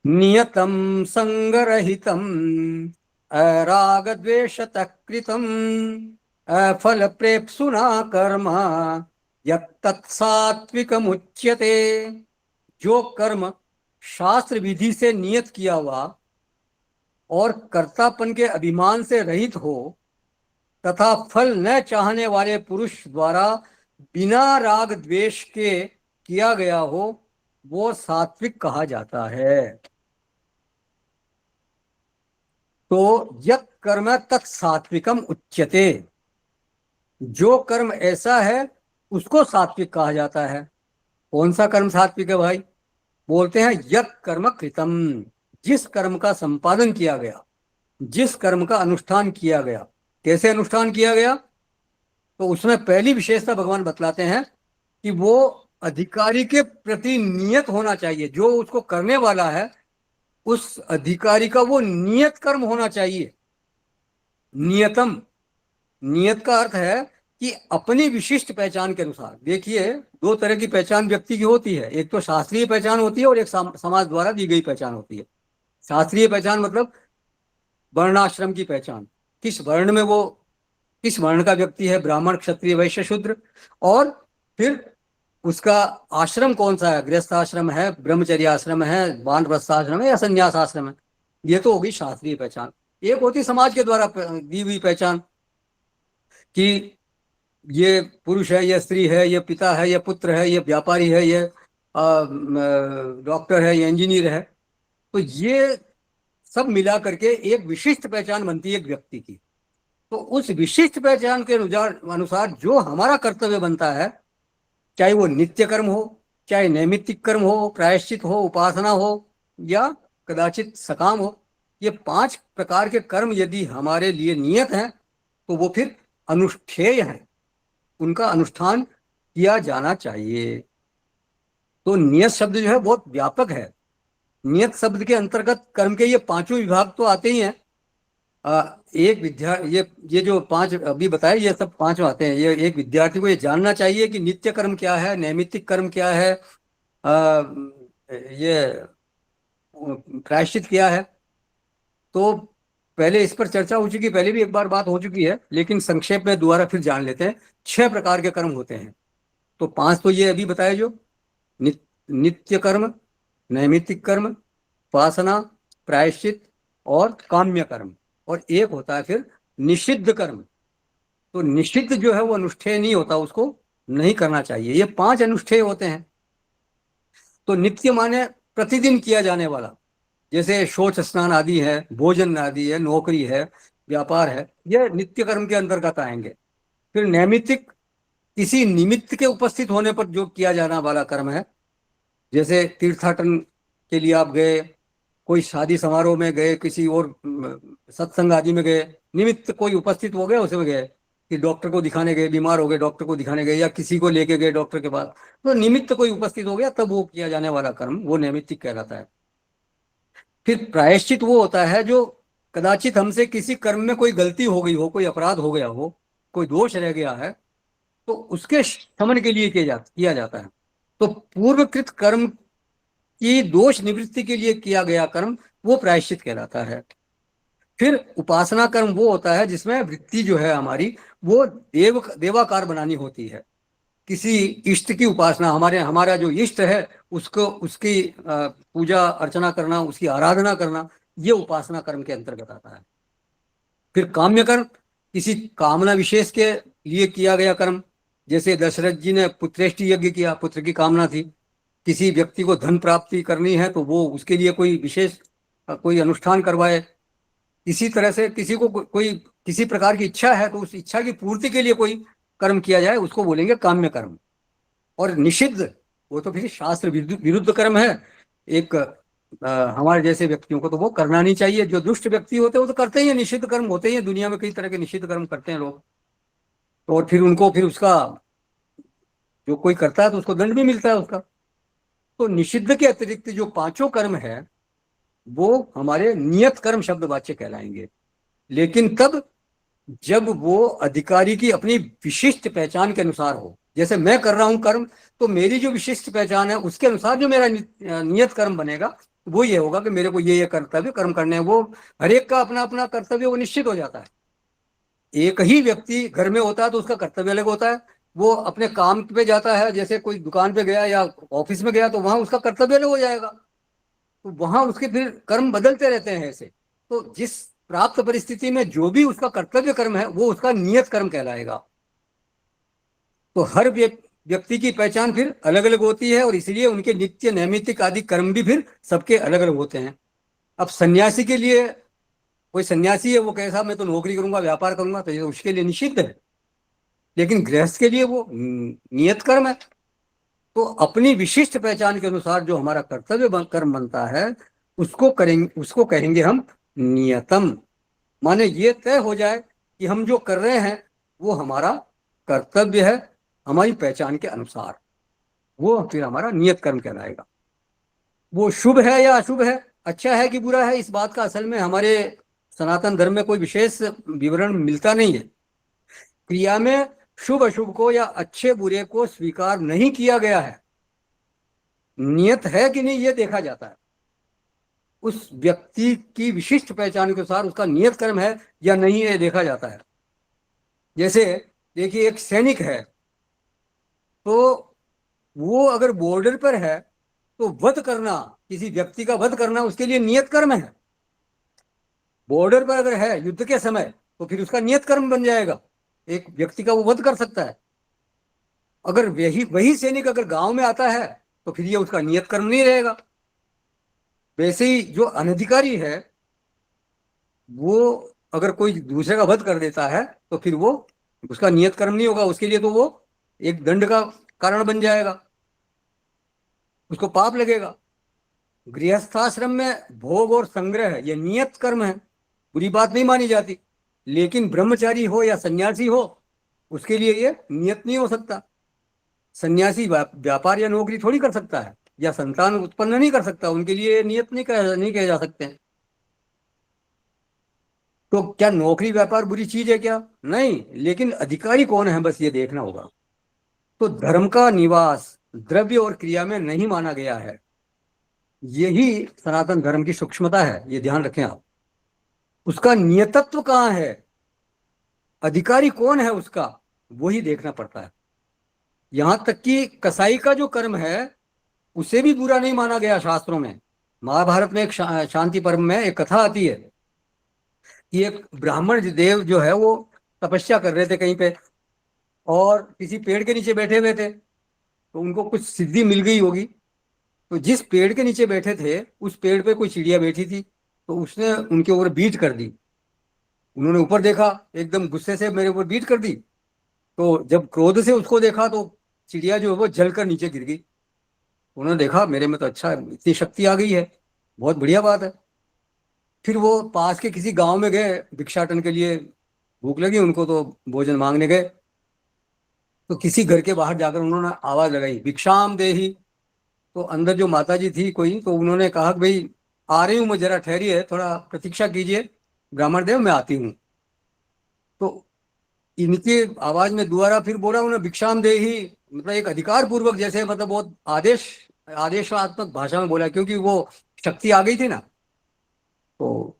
Speaker 1: नियतम संगरहितम अराग द्वेषतः कृतम अफल प्रेप्सुना कर्म यत्तत्सात्विकमुच्यते। जो कर्म शास्त्र विधि से नियत किया हुआ और कर्तापन के अभिमान से रहित हो, तथा फल न चाहने वाले पुरुष द्वारा बिना राग द्वेष के किया गया हो, वो सात्विक कहा जाता है। तो यत् कर्म तत् सात्विकम उच्यते। जो कर्म ऐसा है उसको सात्विक कहा जाता है। कौन सा कर्म सात्विक है भाई? बोलते हैं यत् कर्म कृतम। जिस कर्म का संपादन किया गया, जिस कर्म का अनुष्ठान किया गया। कैसे अनुष्ठान किया गया? तो उसमें पहली विशेषता भगवान बतलाते हैं कि वो अधिकारी के प्रति नियत होना चाहिए। जो उसको करने वाला है, उस अधिकारी का वो नियत कर्म होना चाहिए। नियतम, नियत का अर्थ है कि अपनी विशिष्ट पहचान के अनुसार। देखिए, दो तरह की पहचान व्यक्ति की होती है। एक तो शास्त्रीय पहचान होती है, और एक समाज द्वारा दी गई पहचान होती है। शास्त्रीय पहचान मतलब वर्णाश्रम की पहचान, किस वर्ण में वो, किस वर्ण का व्यक्ति है, ब्राह्मण, क्षत्रिय, वैश्य, शूद्र। और फिर उसका आश्रम कौन सा है, गृहस्थ आश्रम है, ब्रह्मचर्य आश्रम है, वानप्रस्थ आश्रम है, या संन्यास आश्रम है। ये तो होगी शास्त्रीय पहचान। एक होती समाज के द्वारा दी हुई पहचान कि ये पुरुष है, ये स्त्री है, ये पिता है, ये पुत्र है, ये व्यापारी है, ये डॉक्टर है, ये इंजीनियर है। तो ये सब मिला करके एक विशिष्ट पहचान बनती है एक व्यक्ति की। तो उस विशिष्ट पहचान के अनुसार जो हमारा कर्तव्य बनता है, चाहे वो नित्य कर्म हो, चाहे नैमित्तिक कर्म हो, प्रायश्चित हो, उपासना हो, या कदाचित सकाम हो, ये 5 प्रकार के कर्म यदि हमारे लिए नियत हैं, तो वो फिर अनुष्ठेय है, उनका अनुष्ठान किया जाना चाहिए। तो नियत शब्द जो है बहुत व्यापक है। नियत शब्द के अंतर्गत कर्म के ये 5 विभाग तो आते ही हैं। एक ये जो 5 अभी बताए, ये सब 5 आते हैं। ये एक विद्यार्थी को ये जानना चाहिए कि नित्य कर्म क्या है, नैमित्तिक कर्म क्या है, ये प्रायश्चित क्या है। तो पहले इस पर चर्चा हो चुकी, पहले भी एक बार बात हो चुकी है, लेकिन संक्षेप में दोबारा फिर जान लेते हैं। 6 प्रकार के कर्म होते हैं। तो 5 तो ये अभी बताए, जो नित्य कर्म, नैमित्तिक कर्म, उपासना, प्रायश्चित और काम्य कर्म। और एक होता है फिर निषिद्ध कर्म। तो निषिद्ध जो है वो अनुष्ठेय नहीं होता, उसको नहीं करना चाहिए। ये 5 अनुष्ठेय होते हैं। तो नित्य माने प्रतिदिन किया जाने वाला, जैसे शौच स्नान आदि है, भोजन आदि है, नौकरी है, व्यापार है, ये नित्य कर्म के अंतर्गत आएंगे। फिर नैमित्तिक, किसी निमित्त के उपस्थित होने पर जो किया जाना वाला कर्म है। जैसे तीर्थाटन के लिए आप गए, कोई शादी समारोह में गए, किसी और सत्संग आदि में गए, निमित्त कोई उपस्थित हो गया उसमें गए, कि डॉक्टर को दिखाने गए, बीमार हो गए डॉक्टर को दिखाने गए, या किसी को लेके गए डॉक्टर के पास, तो निमित्त कोई उपस्थित हो गया, तब वो किया जाने वाला कर्म वो नैमित्तिक कहलाता है। फिर प्रायश्चित वो होता है जो कदाचित हमसे किसी कर्म में कोई गलती हो गई हो, कोई अपराध हो गया हो, कोई दोष रह गया है, तो उसके शमन के लिए किया जाता है। तो पूर्वकृत कर्म की दोष निवृत्ति के लिए किया गया कर्म वो प्रायश्चित कहलाता है। फिर उपासना कर्म वो होता है जिसमें वृत्ति जो है हमारी वो देवाकार बनानी होती है। किसी इष्ट की उपासना, हमारा जो इष्ट है उसको, उसकी पूजा अर्चना करना, उसकी आराधना करना, ये उपासना कर्म के अंतर्गत आता है। फिर काम्य कर्म, किसी कामना विशेष के लिए किया गया कर्म। जैसे दशरथ जी ने पुत्रेष्टि यज्ञ किया, पुत्र की कामना थी। किसी व्यक्ति को धन प्राप्ति करनी है तो वो उसके लिए कोई विशेष कोई अनुष्ठान करवाए। इसी तरह से किसी को कोई किसी प्रकार की इच्छा है तो उस इच्छा की पूर्ति के लिए कोई कर्म किया जाए, उसको बोलेंगे काम्य कर्म। और निषिद्ध, वो तो फिर शास्त्र विरुद्ध कर्म है। एक हमारे जैसे व्यक्तियों को तो वो करना नहीं चाहिए। जो दुष्ट व्यक्ति होते हैं वो तो करते ही हैं, निषिद्ध कर्म होते ही हैं, दुनिया में कई तरह के निषिद्ध कर्म करते हैं लोग। तो और फिर उनको, फिर उसका जो कोई करता है तो उसको दंड भी मिलता है उसका। तो निषिद्ध के अतिरिक्त जो पांचों कर्म है वो हमारे नियत कर्म शब्द वाच्य कहलाएंगे। लेकिन तब जब वो अधिकारी की अपनी विशिष्ट पहचान के अनुसार हो। जैसे मैं कर रहा हूं कर्म, तो मेरी जो विशिष्ट पहचान है उसके अनुसार जो मेरा नियत कर्म बनेगा वो ये होगा कि मेरे को ये कर्तव्य कर्म करने हैं। वो हर एक का अपना अपना कर्तव्य वो निश्चित हो जाता है। एक ही व्यक्ति घर में होता है तो उसका कर्तव्य अलग होता है। वो अपने काम पे जाता है, जैसे कोई दुकान पे गया या ऑफिस में गया, तो वहां उसका कर्तव्य अलग हो जाएगा। तो वहां उसके फिर कर्म बदलते रहते हैं ऐसे। तो जिस प्राप्त परिस्थिति में जो भी उसका कर्तव्य कर्म है वो उसका नियत कर्म कहलाएगा। तो हर व्यक्ति की पहचान फिर अलग अलग होती है, और इसलिए उनके नित्य नैमित्तिक आदि कर्म भी फिर सबके अलग अलग होते हैं। अब सन्यासी के लिए, कोई सन्यासी है वो कैसा, मैं तो नौकरी करूंगा व्यापार करूंगा, तो ये उसके लिए निषिद्ध है। लेकिन गृहस्थ के लिए वो नियत कर्म है। तो अपनी विशिष्ट पहचान के अनुसार जो हमारा कर्तव्य कर्म बनता है उसको कहेंगे हम नियतम। माने ये तय हो जाए कि हम जो कर रहे हैं वो हमारा कर्तव्य है, हमारी पहचान के अनुसार, वो फिर हमारा नियत कर्म कहलाएगा। वो शुभ है या अशुभ है, अच्छा है कि बुरा है, इस बात का असल में हमारे सनातन धर्म में कोई विशेष विवरण मिलता नहीं है। क्रिया में शुभ अशुभ को या अच्छे बुरे को स्वीकार नहीं किया गया है। नियत है कि नहीं ये देखा जाता है। उस व्यक्ति की विशिष्ट पहचान के अनुसार उसका नियत कर्म है या नहीं ये देखा जाता है। जैसे देखिए, एक सैनिक है तो वो अगर बॉर्डर पर है तो वध करना, किसी व्यक्ति का वध करना उसके लिए नियत कर्म है। बॉर्डर पर अगर है युद्ध के समय तो फिर उसका नियत कर्म बन जाएगा, एक व्यक्ति का वो वध कर सकता है। अगर वही सैनिक अगर गांव में आता है तो फिर ये उसका नियत कर्म नहीं रहेगा। वैसे ही जो अनधिकारी है वो अगर कोई दूसरे का वध कर देता है तो फिर वो उसका नियत कर्म नहीं होगा, उसके लिए तो वो एक दंड का कारण बन जाएगा, उसको पाप लगेगा। गृहस्थाश्रम में भोग और संग्रह ये नियत कर्म है, बुरी बात नहीं मानी जाती। लेकिन ब्रह्मचारी हो या सन्यासी हो उसके लिए ये नियत नहीं हो सकता। सन्यासी व्यापार या नौकरी थोड़ी कर सकता है, या संतान उत्पन्न नहीं कर सकता, उनके लिए नियत नहीं कहे जा सकते हैं। तो क्या नौकरी व्यापार बुरी चीज है क्या? नहीं, लेकिन अधिकारी कौन है बस ये देखना होगा। तो धर्म का निवास द्रव्य और क्रिया में नहीं माना गया है। यही सनातन धर्म की सूक्ष्मता है, ये ध्यान रखें आप। उसका नियतत्व कहाँ है, अधिकारी कौन है उसका, वही देखना पड़ता है। यहां तक कि कसाई का जो कर्म है उसे भी बुरा नहीं माना गया शास्त्रों में। महाभारत में एक शांति पर्व में एक कथा आती है कि एक ब्राह्मण देव जो है वो तपस्या कर रहे थे कहीं पे, और किसी पेड़ के नीचे बैठे हुए थे, तो उनको कुछ सिद्धि मिल गई होगी। तो जिस पेड़ के नीचे बैठे थे उस पेड़ पे कोई चिड़िया बैठी थी, तो उसने उनके ऊपर बीट कर दी। उन्होंने ऊपर देखा, एकदम गुस्से से मेरे ऊपर बीट कर दी। तो जब क्रोध से उसको देखा तो चिड़िया जो है वो जलकर नीचे गिर गई। उन्होंने देखा मेरे में तो अच्छा इतनी शक्ति आ गई है, बहुत बढ़िया बात है। फिर वो पास के किसी गांव में गए भिक्षाटन के लिए, भूख लगी उनको तो भोजन मांगने गए। तो किसी घर के बाहर जाकर उन्होंने आवाज लगाई, भिक्षाम देही। तो अंदर जो माता जी थी कोई, तो उन्होंने कहा कि भाई आ रही हूँ मैं, जरा ठहरिए, थोड़ा प्रतीक्षा कीजिए ब्राह्मण देव, मैं आती हूँ। तो इनके आवाज में दोबारा फिर बोला उन्होंने, भिक्षाम देही, मतलब एक अधिकार पूर्वक, जैसे मतलब बहुत आदेशात्मक भाषा में बोला, क्योंकि वो शक्ति आ गई थी ना। तो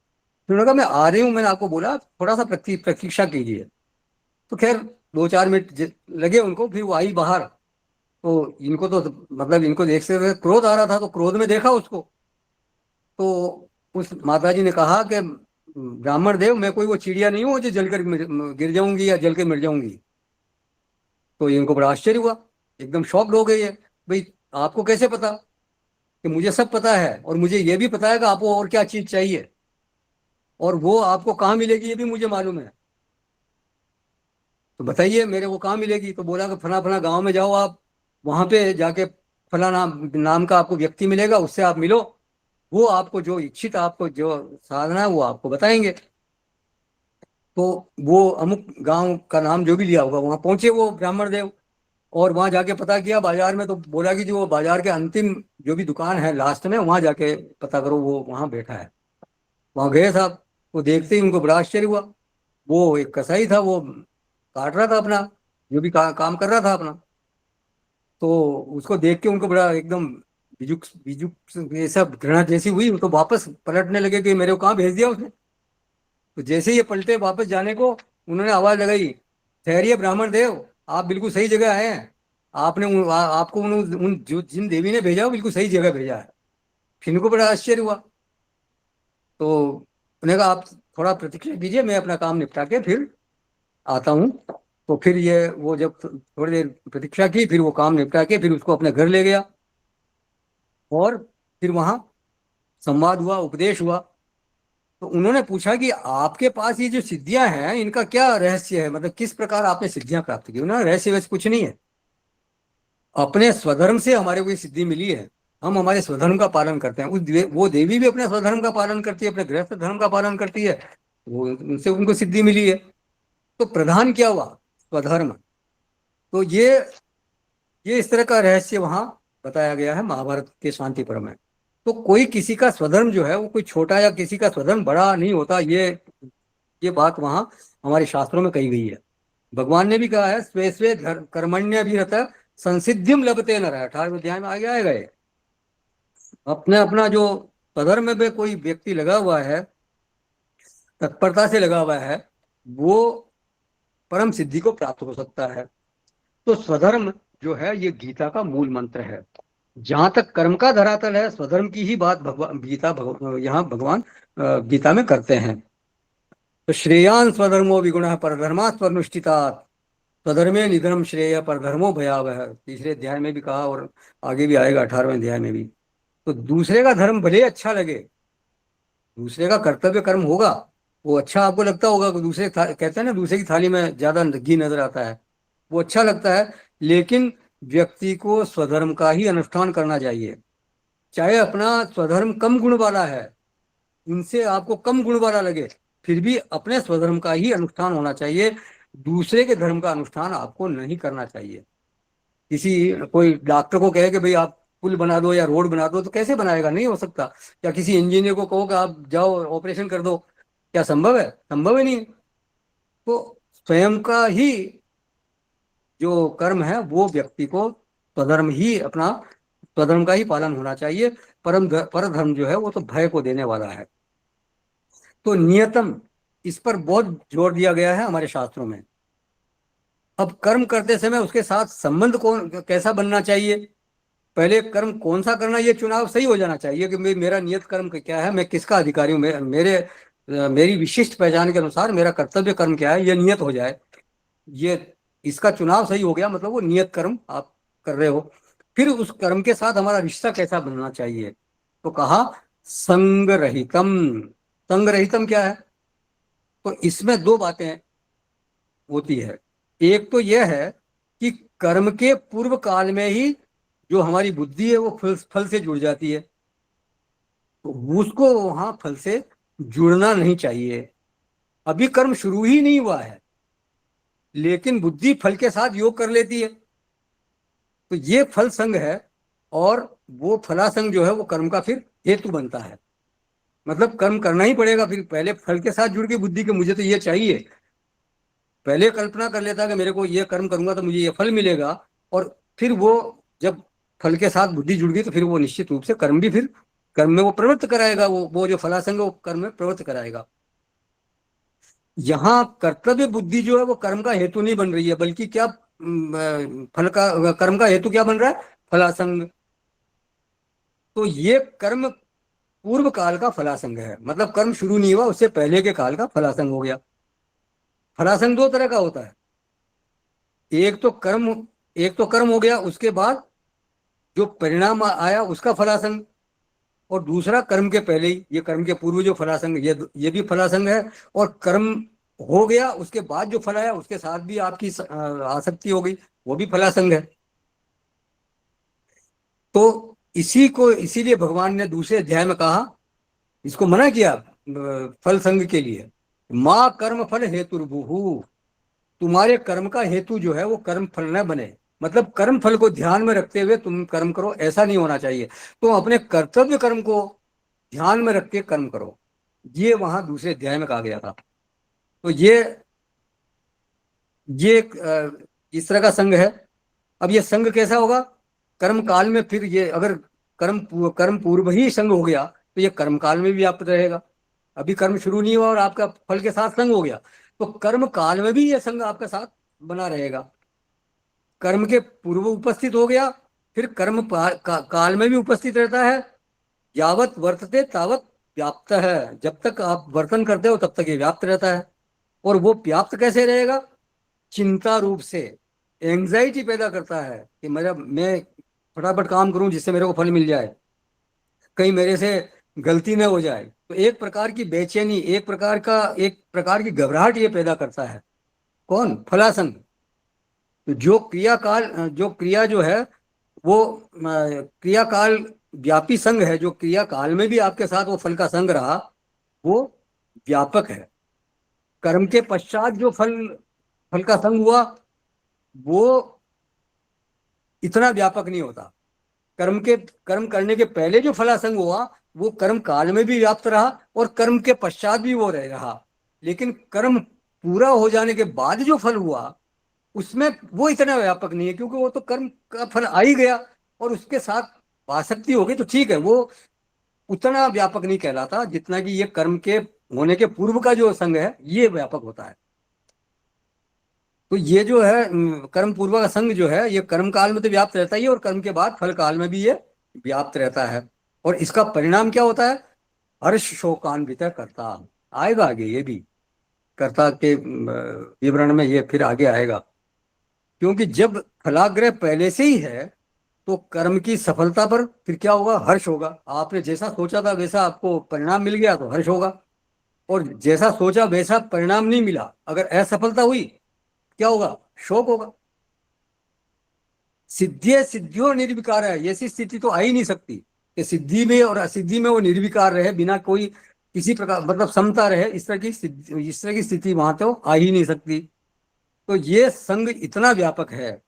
Speaker 1: फिर उन्होंने कहा मैं आ रही हूँ, मैंने आपको बोला थोड़ा सा प्रतीक्षा कीजिए। तो खैर 2-4 मिनट लगे उनको, फिर वो आई बाहर। तो इनको तो मतलब इनको देखते हुए क्रोध आ रहा था, तो क्रोध में देखा उसको। तो उस माता जी ने कहा कि ब्राह्मण देव, मैं कोई वो चिड़िया नहीं हूँ जो जलकर गिर जाऊंगी या जल के मिट जाऊंगी। तो इनको बड़ा आश्चर्य हुआ, एकदम शॉक्ड हो गई है। भाई आपको कैसे पता? कि मुझे सब पता है, और मुझे ये भी पता है कि आपको और क्या चीज चाहिए, और वो आपको कहाँ मिलेगी ये भी मुझे मालूम है। तो बताइए मेरे को कहाँ मिलेगी? तो बोला कि फला फला गांव में जाओ आप, वहां पे जाके फला नाम नाम का आपको व्यक्ति मिलेगा, उससे आप मिलो। वो आपको जो इच्छित, आपको जो साधना है वो आपको बताएंगे। तो वो अमुक गांव का नाम जो भी लिया होगा, वहां पहुंचे वो ब्राह्मण देव। और वहां जाके पता किया बाजार में, तो बोला कि जो बाजार के अंतिम जो भी दुकान है लास्ट में, वहां जाके पता करो वो वहां बैठा है। वहां गए साहब, वो देखते ही उनको बड़ा आश्चर्य हुआ। वो एक कसाई था, वो काट रहा था अपना, जो भी काम कर रहा था अपना। तो उसको देख के उनको बड़ा एकदम बिजुक बिजुक ये सब घृणा जैसी हुई। वो तो वापस पलटने लगे कि मेरे को कहाँ भेज दिया उसने। तो जैसे ही ये पलटे वापस जाने को, उन्होंने आवाज लगाई, ठहरिए ब्राह्मण देव, आप बिल्कुल सही जगह आए हैं। आपने आपको उन जो जिन देवी ने भेजा वो बिल्कुल सही जगह भेजा है। फिर इनको बड़ा आश्चर्य हुआ। तो उन्होंने कहा आप थोड़ा प्रतीक्षा कीजिए, मैं अपना काम निपटा के फिर आता हूँ। तो फिर ये वो जब थोड़ी देर प्रतीक्षा की, फिर वो काम निपटा के फिर उसको अपने घर ले गया। और फिर वहां संवाद हुआ, उपदेश हुआ। तो उन्होंने पूछा कि आपके पास ये जो सिद्धियां हैं, इनका क्या रहस्य है, मतलब किस प्रकार आपने सिद्धियां प्राप्त की? उन्होंने रहस्य वैसे कुछ नहीं है, अपने स्वधर्म से हमारे को ये सिद्धि मिली है। हम हमारे स्वधर्म का पालन करते हैं। वो देवी भी अपने स्वधर्म का पालन करती है, अपने गृहस्थ धर्म का पालन करती है। वो उनसे उनको सिद्धि मिली है। तो प्रधान क्या हुआ? स्वधर्म। तो ये इस तरह का रहस्य वहां बताया गया है महाभारत के शांति पर्व में। तो कोई किसी का स्वधर्म जो है वो कोई छोटा या किसी का स्वधर्म बड़ा नहीं होता। ये बात वहां हमारे शास्त्रों में कही गई है। भगवान ने भी कहा है, स्वे स्वे कर्मण्य भी रहता, संसिद्धिम लभते न रहा, 18वें अध्याय में आगे आएगा ये। अपने अपना जो स्वधर्म में कोई व्यक्ति लगा हुआ है, तत्परता से लगा हुआ है, वो परम सिद्धि को प्राप्त हो सकता है। तो स्वधर्म जो है ये गीता का मूल मंत्र है। जहां तक कर्म का धरातल है, स्वधर्म की ही बात यहाँ भगवान गीता में करते हैं। तो श्रेयान स्वधर्मो विगुण परधर्मा स्वनुष्ठिता, स्वधर्मे निधर्म श्रेय परधर्मो भयावह, तीसरे अध्याय में भी कहा, और आगे भी आएगा 18वें अध्याय में भी। तो दूसरे का धर्म भले अच्छा लगे, दूसरे का कर्तव्य कर्म होगा, वो अच्छा आपको लगता होगा कि कहते हैं ना, दूसरे की थाली में ज्यादा घी नजर आता है, वो अच्छा लगता है। लेकिन व्यक्ति को स्वधर्म का ही अनुष्ठान करना चाहिए। चाहे अपना स्वधर्म कम गुण वाला है, उनसे आपको कम गुण वाला लगे, फिर भी अपने स्वधर्म का ही अनुष्ठान होना चाहिए। दूसरे के धर्म का अनुष्ठान आपको नहीं करना चाहिए। किसी कोई डॉक्टर को कहे कि भाई आप पुल बना दो या रोड बना दो, तो कैसे बनाएगा? नहीं हो सकता। या किसी इंजीनियर को कहो कि आप जाओ ऑपरेशन कर दो, क्या संभव है? संभव ही नहीं। तो स्वयं का ही जो कर्म है वो व्यक्ति को स्वधर्म ही अपना स्वधर्म का ही पालन होना चाहिए। पर धर्म जो है वो तो भय को देने वाला है। तो नियतम, इस पर बहुत जोर दिया गया है हमारे शास्त्रों में। अब कर्म करते समय उसके साथ संबंध कौन कैसा बनना चाहिए? पहले कर्म कौन सा करना, ये चुनाव सही हो जाना चाहिए कि मेरा नियत कर्म क्या है, मैं किसका अधिकारी हूँ, मेरी विशिष्ट पहचान के अनुसार मेरा कर्तव्य कर्म क्या है, ये नियत हो जाए। ये इसका चुनाव सही हो गया, मतलब वो नियत कर्म आप कर रहे हो। फिर उस कर्म के साथ हमारा रिश्ता कैसा बनना चाहिए? तो कहा संग रहितम। संग रहितम क्या है? तो इसमें दो बातें होती है। एक तो यह है कि कर्म के पूर्व काल में ही जो हमारी बुद्धि है वो फल फल से जुड़ जाती है, तो उसको वहां फल से जुड़ना नहीं चाहिए। अभी कर्म शुरू ही नहीं हुआ है, लेकिन बुद्धि फल के साथ योग कर लेती है, तो ये फल संग है। और वो फलासंग जो है वो कर्म का फिर हेतु बनता है। मतलब कर्म करना ही पड़ेगा, फिर पहले फल के साथ जुड़ के बुद्धि के मुझे तो ये चाहिए, पहले कल्पना कर लेता कि मेरे को ये कर्म करूंगा तो मुझे ये फल मिलेगा, और फिर वो जब फल के साथ बुद्धि जुड़ गई तो फिर वो निश्चित रूप से कर्म भी फिर कर्म में वो प्रवृत्त कराएगा, वो जो फलासंग है वो कर्म में प्रवृत्त कराएगा। यहाँ कर्तव्य बुद्धि जो है वो कर्म का हेतु नहीं बन रही है, बल्कि क्या फल का कर्म का हेतु क्या बन रहा है, फलासंग। तो ये कर्म पूर्व काल का फलासंग है, मतलब कर्म शुरू नहीं हुआ उससे पहले के काल का फलासंग हो गया। फलासंग दो तरह का होता है, एक तो कर्म एक तो कर्म हो गया, उसके बाद जो परिणाम आया उसका फलासंग, और दूसरा कर्म के पहले ही, ये कर्म के पूर्व जो फलासंग, ये भी फलासंग है। और कर्म हो गया उसके बाद जो फल आया उसके साथ भी आपकी आसक्ति हो गई, वो भी फलासंग है। तो इसी को इसीलिए भगवान ने दूसरे अध्याय में कहा, इसको मना किया फल संग के लिए, माँ कर्म फल हेतुर्भुः, तुम्हारे कर्म का हेतु जो है वो कर्म फल न बने। मतलब कर्म फल को ध्यान में रखते हुए तुम कर्म करो, ऐसा नहीं होना चाहिए। तुम अपने कर्तव्य कर्म को ध्यान में रख के कर्म करो, ये वहां दूसरे अध्याय में कहा गया था। तो ये इस तरह का संग है। अब ये संग कैसा होगा, कर्म काल में, फिर ये अगर कर्म पूर्व ही संग हो गया तो ये कर्म काल में भी व्याप्त रहेगा। अभी कर्म शुरू नहीं हुआ और आपका फल के साथ संग हो गया, तो कर्म काल में भी ये संग आपके साथ बना रहेगा। कर्म के पूर्व उपस्थित हो गया, फिर काल में भी उपस्थित रहता है। यावत वर्तते तावत व्याप्त है, जब तक आप वर्तन करते हो तब तक ये व्याप्त रहता है। और वो व्याप्त कैसे रहेगा, चिंता रूप से। एंग्जाइटी पैदा करता है कि मैं फटाफट काम करूं जिससे मेरे को फल मिल जाए, कहीं मेरे से गलती न हो जाए। तो एक प्रकार की बेचैनी, एक प्रकार की घबराहट ये पैदा करता है। कौन, फलासन। तो जो क्रिया जो है वो क्रिया काल व्यापी संग है, जो क्रिया काल में भी आपके साथ वो फल का संग रहा, वो व्यापक है। कर्म के पश्चात जो फल फल का संग हुआ वो इतना व्यापक नहीं होता। कर्म करने के पहले जो फलासंग हुआ वो कर्म काल में भी व्याप्त रहा और कर्म के पश्चात भी वो रहा। लेकिन कर्म पूरा हो जाने के बाद जो फल हुआ उसमें वो इतना व्यापक नहीं है, क्योंकि वो तो कर्म का फल आ ही गया और उसके साथ आसक्ति हो गई, तो ठीक है, वो उतना व्यापक नहीं कहलाता जितना कि ये कर्म के होने के पूर्व का जो संग है ये व्यापक होता है। तो ये जो है कर्म पूर्व का संग जो है ये कर्म काल में तो व्याप्त रहता ही है, और कर्म के बाद फल काल में भी ये व्याप्त रहता है। और इसका परिणाम क्या होता है, हर्ष शोकान्वित करता। आएगा आगे ये भी, कर्ता के विवरण में ये फिर आगे आएगा। क्योंकि जब फलाग्रह पहले से ही है तो कर्म की सफलता पर फिर क्या होगा, हर्ष होगा। आपने जैसा सोचा था वैसा आपको परिणाम मिल गया तो हर्ष होगा, और जैसा सोचा वैसा परिणाम नहीं मिला, अगर असफलता हुई क्या होगा, शोक होगा। सिद्धिये सिद्धियों निर्विकार है, ऐसी स्थिति तो आ ही नहीं सकती कि सिद्धि में और असिद्धि में वो निर्विकार रहे, बिना कोई किसी प्रकार मतलब समता रहे, इस तरह की स्थिति वहां तो आ ही नहीं सकती। तो ये संग इतना व्यापक है,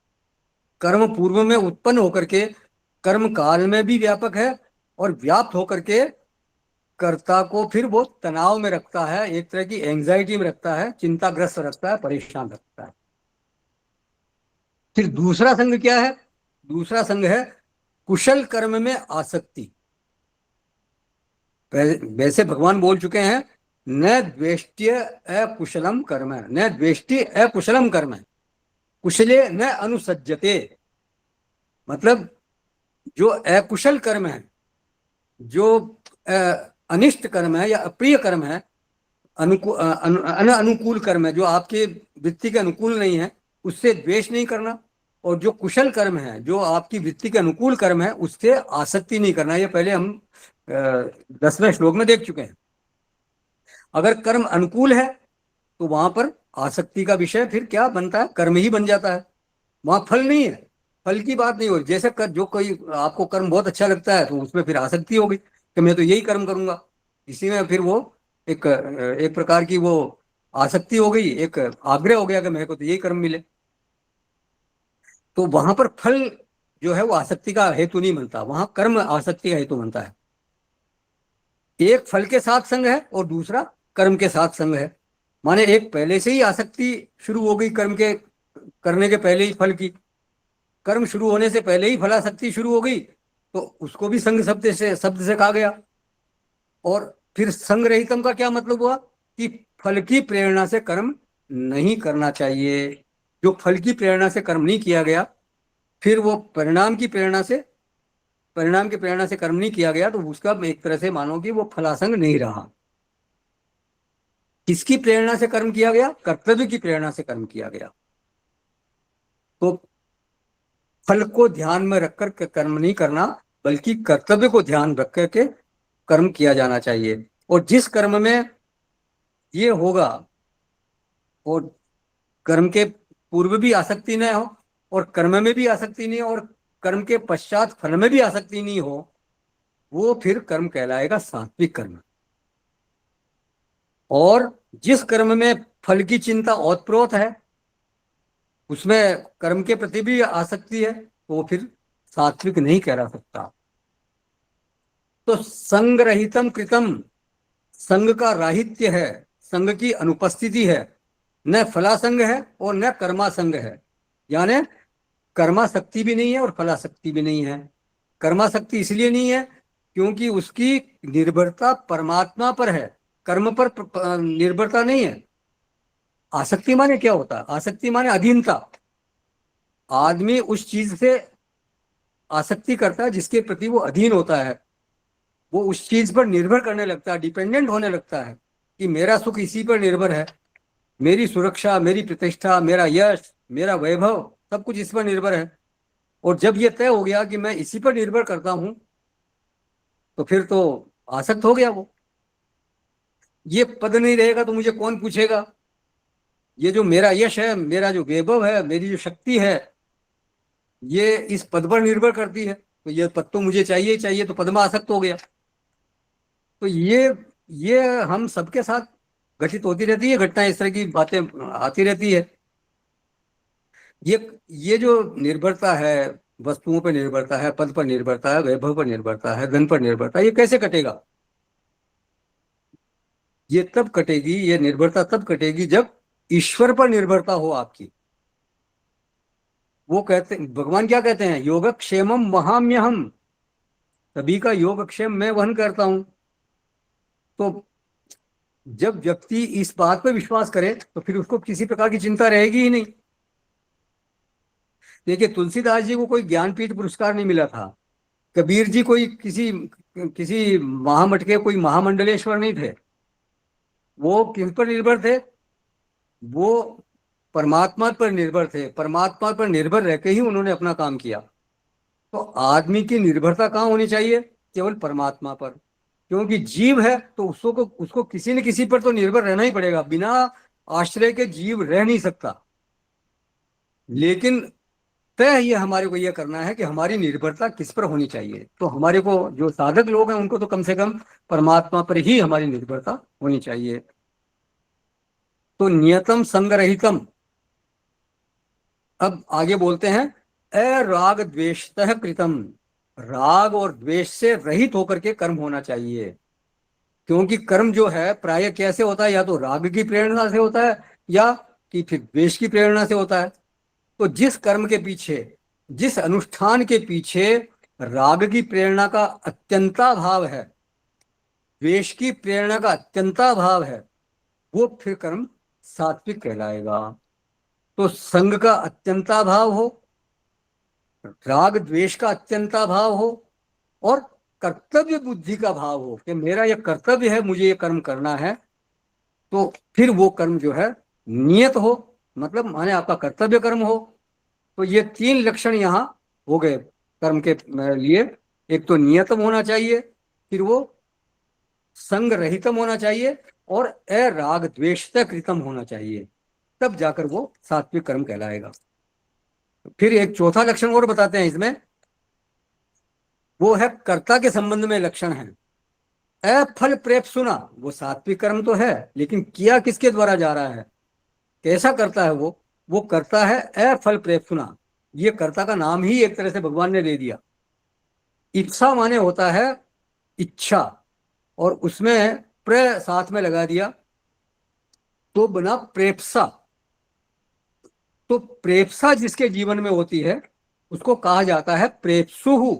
Speaker 1: कर्म पूर्व में उत्पन्न होकर के कर्म काल में भी व्यापक है, और व्याप्त होकर के कर्ता को फिर वो तनाव में रखता है, एक तरह की एंजाइटी में रखता है, चिंताग्रस्त रखता है, परेशान रखता है। फिर दूसरा संग क्या है, दूसरा संग है कुशल कर्म में आसक्ति। वैसे भगवान बोल चुके हैं, न द्वेष्ट्य अकुशलम कर्म, न द्वेष्टि अकुशलम कर्म, कुशले न अनुसज्जते। मतलब जो अकुशल कर्म है, जो अनिष्ट कर्म है या अप्रिय कर्म है, अनुकूल कर्म है, जो आपके वृत्ति के अनुकूल नहीं है, उससे द्वेष नहीं करना। और जो कुशल कर्म है, जो आपकी वृत्ति के अनुकूल कर्म है, उससे आसक्ति नहीं करना। ये पहले हम 10वें श्लोक में देख चुके हैं। अगर कर्म अनुकूल है तो वहां पर आसक्ति का विषय फिर क्या बनता है, कर्म ही बन जाता है। वहां फल नहीं है, फल की बात नहीं हो रही। जैसे जो कोई आपको कर्म बहुत अच्छा लगता है तो उसमें फिर आसक्ति हो गई कि मैं तो यही कर्म करूंगा, इसी में फिर वो एक प्रकार की वो आसक्ति हो गई, एक आग्रह हो गया कि मेरे को तो यही कर्म मिले। तो वहां पर फल जो है वो आसक्ति का हेतु नहीं बनता, वहां कर्म आसक्ति का हेतु बनता है। एक फल के साथ संग है और दूसरा कर्म के साथ संग है। माने एक पहले से ही आसक्ति शुरू हो गई कर्म के करने के पहले ही फल की, कर्म शुरू होने से पहले ही फलासक्ति शुरू हो गई, तो उसको भी संग शब्द से कहा गया। और फिर संग रहितम का क्या मतलब हुआ कि फल की प्रेरणा से कर्म नहीं करना चाहिए। जो फल की प्रेरणा से कर्म नहीं किया गया, फिर वो परिणाम की प्रेरणा से कर्म नहीं किया गया, तो उसका एक तरह से मानो कि वो फलासंग नहीं रहा। किसकी प्रेरणा से कर्म किया गया, कर्तव्य की प्रेरणा से कर्म किया गया। तो फल को ध्यान में रखकर कर्म नहीं करना, बल्कि कर्तव्य को ध्यान रख करके कर्म किया जाना चाहिए। और जिस कर्म में ये होगा, और कर्म के पूर्व भी आसक्ति न हो, और कर्म में भी आसक्ति नहीं हो, और कर्म के पश्चात फल में भी आसक्ति नहीं हो, वो फिर कर्म कहलाएगा सात्विक कर्म। और जिस कर्म में फल की चिंता ओतप्रोत है, उसमें कर्म के प्रति भी आसक्ति है, तो वो फिर सात्विक नहीं कहला सकता। तो संग रहितम कृतम, संग का राहित्य है, संग की अनुपस्थिति है, न फलासंग है और न कर्मासंग है। यानी कर्माशक्ति भी नहीं है और फलाशक्ति भी नहीं है। कर्माशक्ति इसलिए नहीं है क्योंकि उसकी निर्भरता परमात्मा पर है, कर्म पर निर्भरता नहीं है। आसक्ति माने क्या होता है, आसक्ति माने अधीनता। आदमी उस चीज से आसक्ति करता है जिसके प्रति वो अधीन होता है, वो उस चीज पर निर्भर करने लगता है, डिपेंडेंट होने लगता है कि मेरा सुख इसी पर निर्भर है, मेरी सुरक्षा, मेरी प्रतिष्ठा, मेरा यश, मेरा वैभव, सब कुछ इस पर निर्भर है। और जब ये तय हो गया कि मैं इसी पर निर्भर करता हूं, तो फिर तो आसक्त हो गया वो। ये पद नहीं रहेगा तो मुझे कौन पूछेगा, ये जो मेरा यश है, मेरा जो वैभव है, मेरी जो शक्ति है, ये इस पद पर निर्भर करती है, तो ये पद तो मुझे चाहिए ही चाहिए, तो पद में आसक्त हो गया। तो ये हम सबके साथ घटित होती रहती है, घटनाएं इस तरह की बातें आती रहती है। ये ये जो निर्भरता है, वस्तुओं पर निर्भरता है, पद पर निर्भरता है, वैभव पर निर्भरता है, धन पर निर्भरता है, ये कैसे कटेगा? ये तब कटेगी, ये निर्भरता तब कटेगी जब ईश्वर पर निर्भरता हो आपकी। वो कहते, भगवान क्या कहते हैं, योगक्षेमम वहाम्यहम, सभी का योगक्षेम मैं वहन करता हूं। तो जब व्यक्ति इस बात पर विश्वास करे तो फिर उसको किसी प्रकार की चिंता रहेगी ही नहीं। देखिए, तुलसीदास जी को कोई ज्ञानपीठ पुरस्कार नहीं मिला था, कबीर जी कोई किसी किसी महामठ के कोई महामंडलेश्वर नहीं थे। वो किस पर निर्भर थे, वो परमात्मा पर निर्भर थे, परमात्मा पर निर्भर रहकर ही उन्होंने अपना काम किया। तो आदमी की निर्भरता कहाँ होनी चाहिए, केवल परमात्मा पर। क्योंकि जीव है तो उसको किसी न किसी पर तो निर्भर रहना ही पड़ेगा, बिना आश्रय के जीव रह नहीं सकता। लेकिन तय ये हमारे को ये करना है कि हमारी निर्भरता किस पर होनी चाहिए। तो हमारे को जो साधक लोग हैं उनको तो कम से कम परमात्मा पर ही हमारी निर्भरता होनी चाहिए। तो नियतम संगरहितम। अब आगे बोलते हैं, अराग द्वेषतः कृतम, राग और द्वेष से रहित होकर के कर्म होना चाहिए। क्योंकि कर्म जो है प्राय कैसे होता है, या तो राग की प्रेरणा से होता है या कि फिर द्वेष की प्रेरणा से होता है। तो जिस कर्म के पीछे, जिस अनुष्ठान के पीछे राग की प्रेरणा का अत्यंता भाव है, द्वेष की प्रेरणा का अत्यंता भाव है, वो फिर कर्म सात्विक कहलाएगा। तो संग का अत्यंता भाव हो, राग द्वेष का अत्यंता भाव हो, और कर्तव्य बुद्धि का भाव हो कि मेरा यह कर्तव्य है, मुझे ये कर्म करना है, तो फिर वो कर्म जो है नियत हो, मतलब माने आपका कर्तव्य कर्म हो। तो ये तीन लक्षण यहाँ हो गए कर्म के लिए। एक तो नियतम होना चाहिए, फिर वो संग रहितम होना चाहिए, और अराग द्वेषतः कृतम होना चाहिए। तब जाकर वो सात्विक कर्म कहलाएगा। फिर एक चौथा लक्षण और बताते हैं इसमें, वो है कर्ता के संबंध में लक्षण है। अफल प्रेप सुना, वो सात्विक कर्म तो है, लेकिन किया किसके द्वारा जा रहा है, कैसा करता है वो करता है अफल प्रेप सुना। ये कर्ता का नाम ही एक तरह से भगवान ने दे दिया। इच्छा माने होता है इच्छा, और उसमें प्र साथ में लगा दिया तो बना प्रेप्सा। तो प्रेप्सा जिसके जीवन में होती है उसको कहा जाता है प्रेप्सुहु।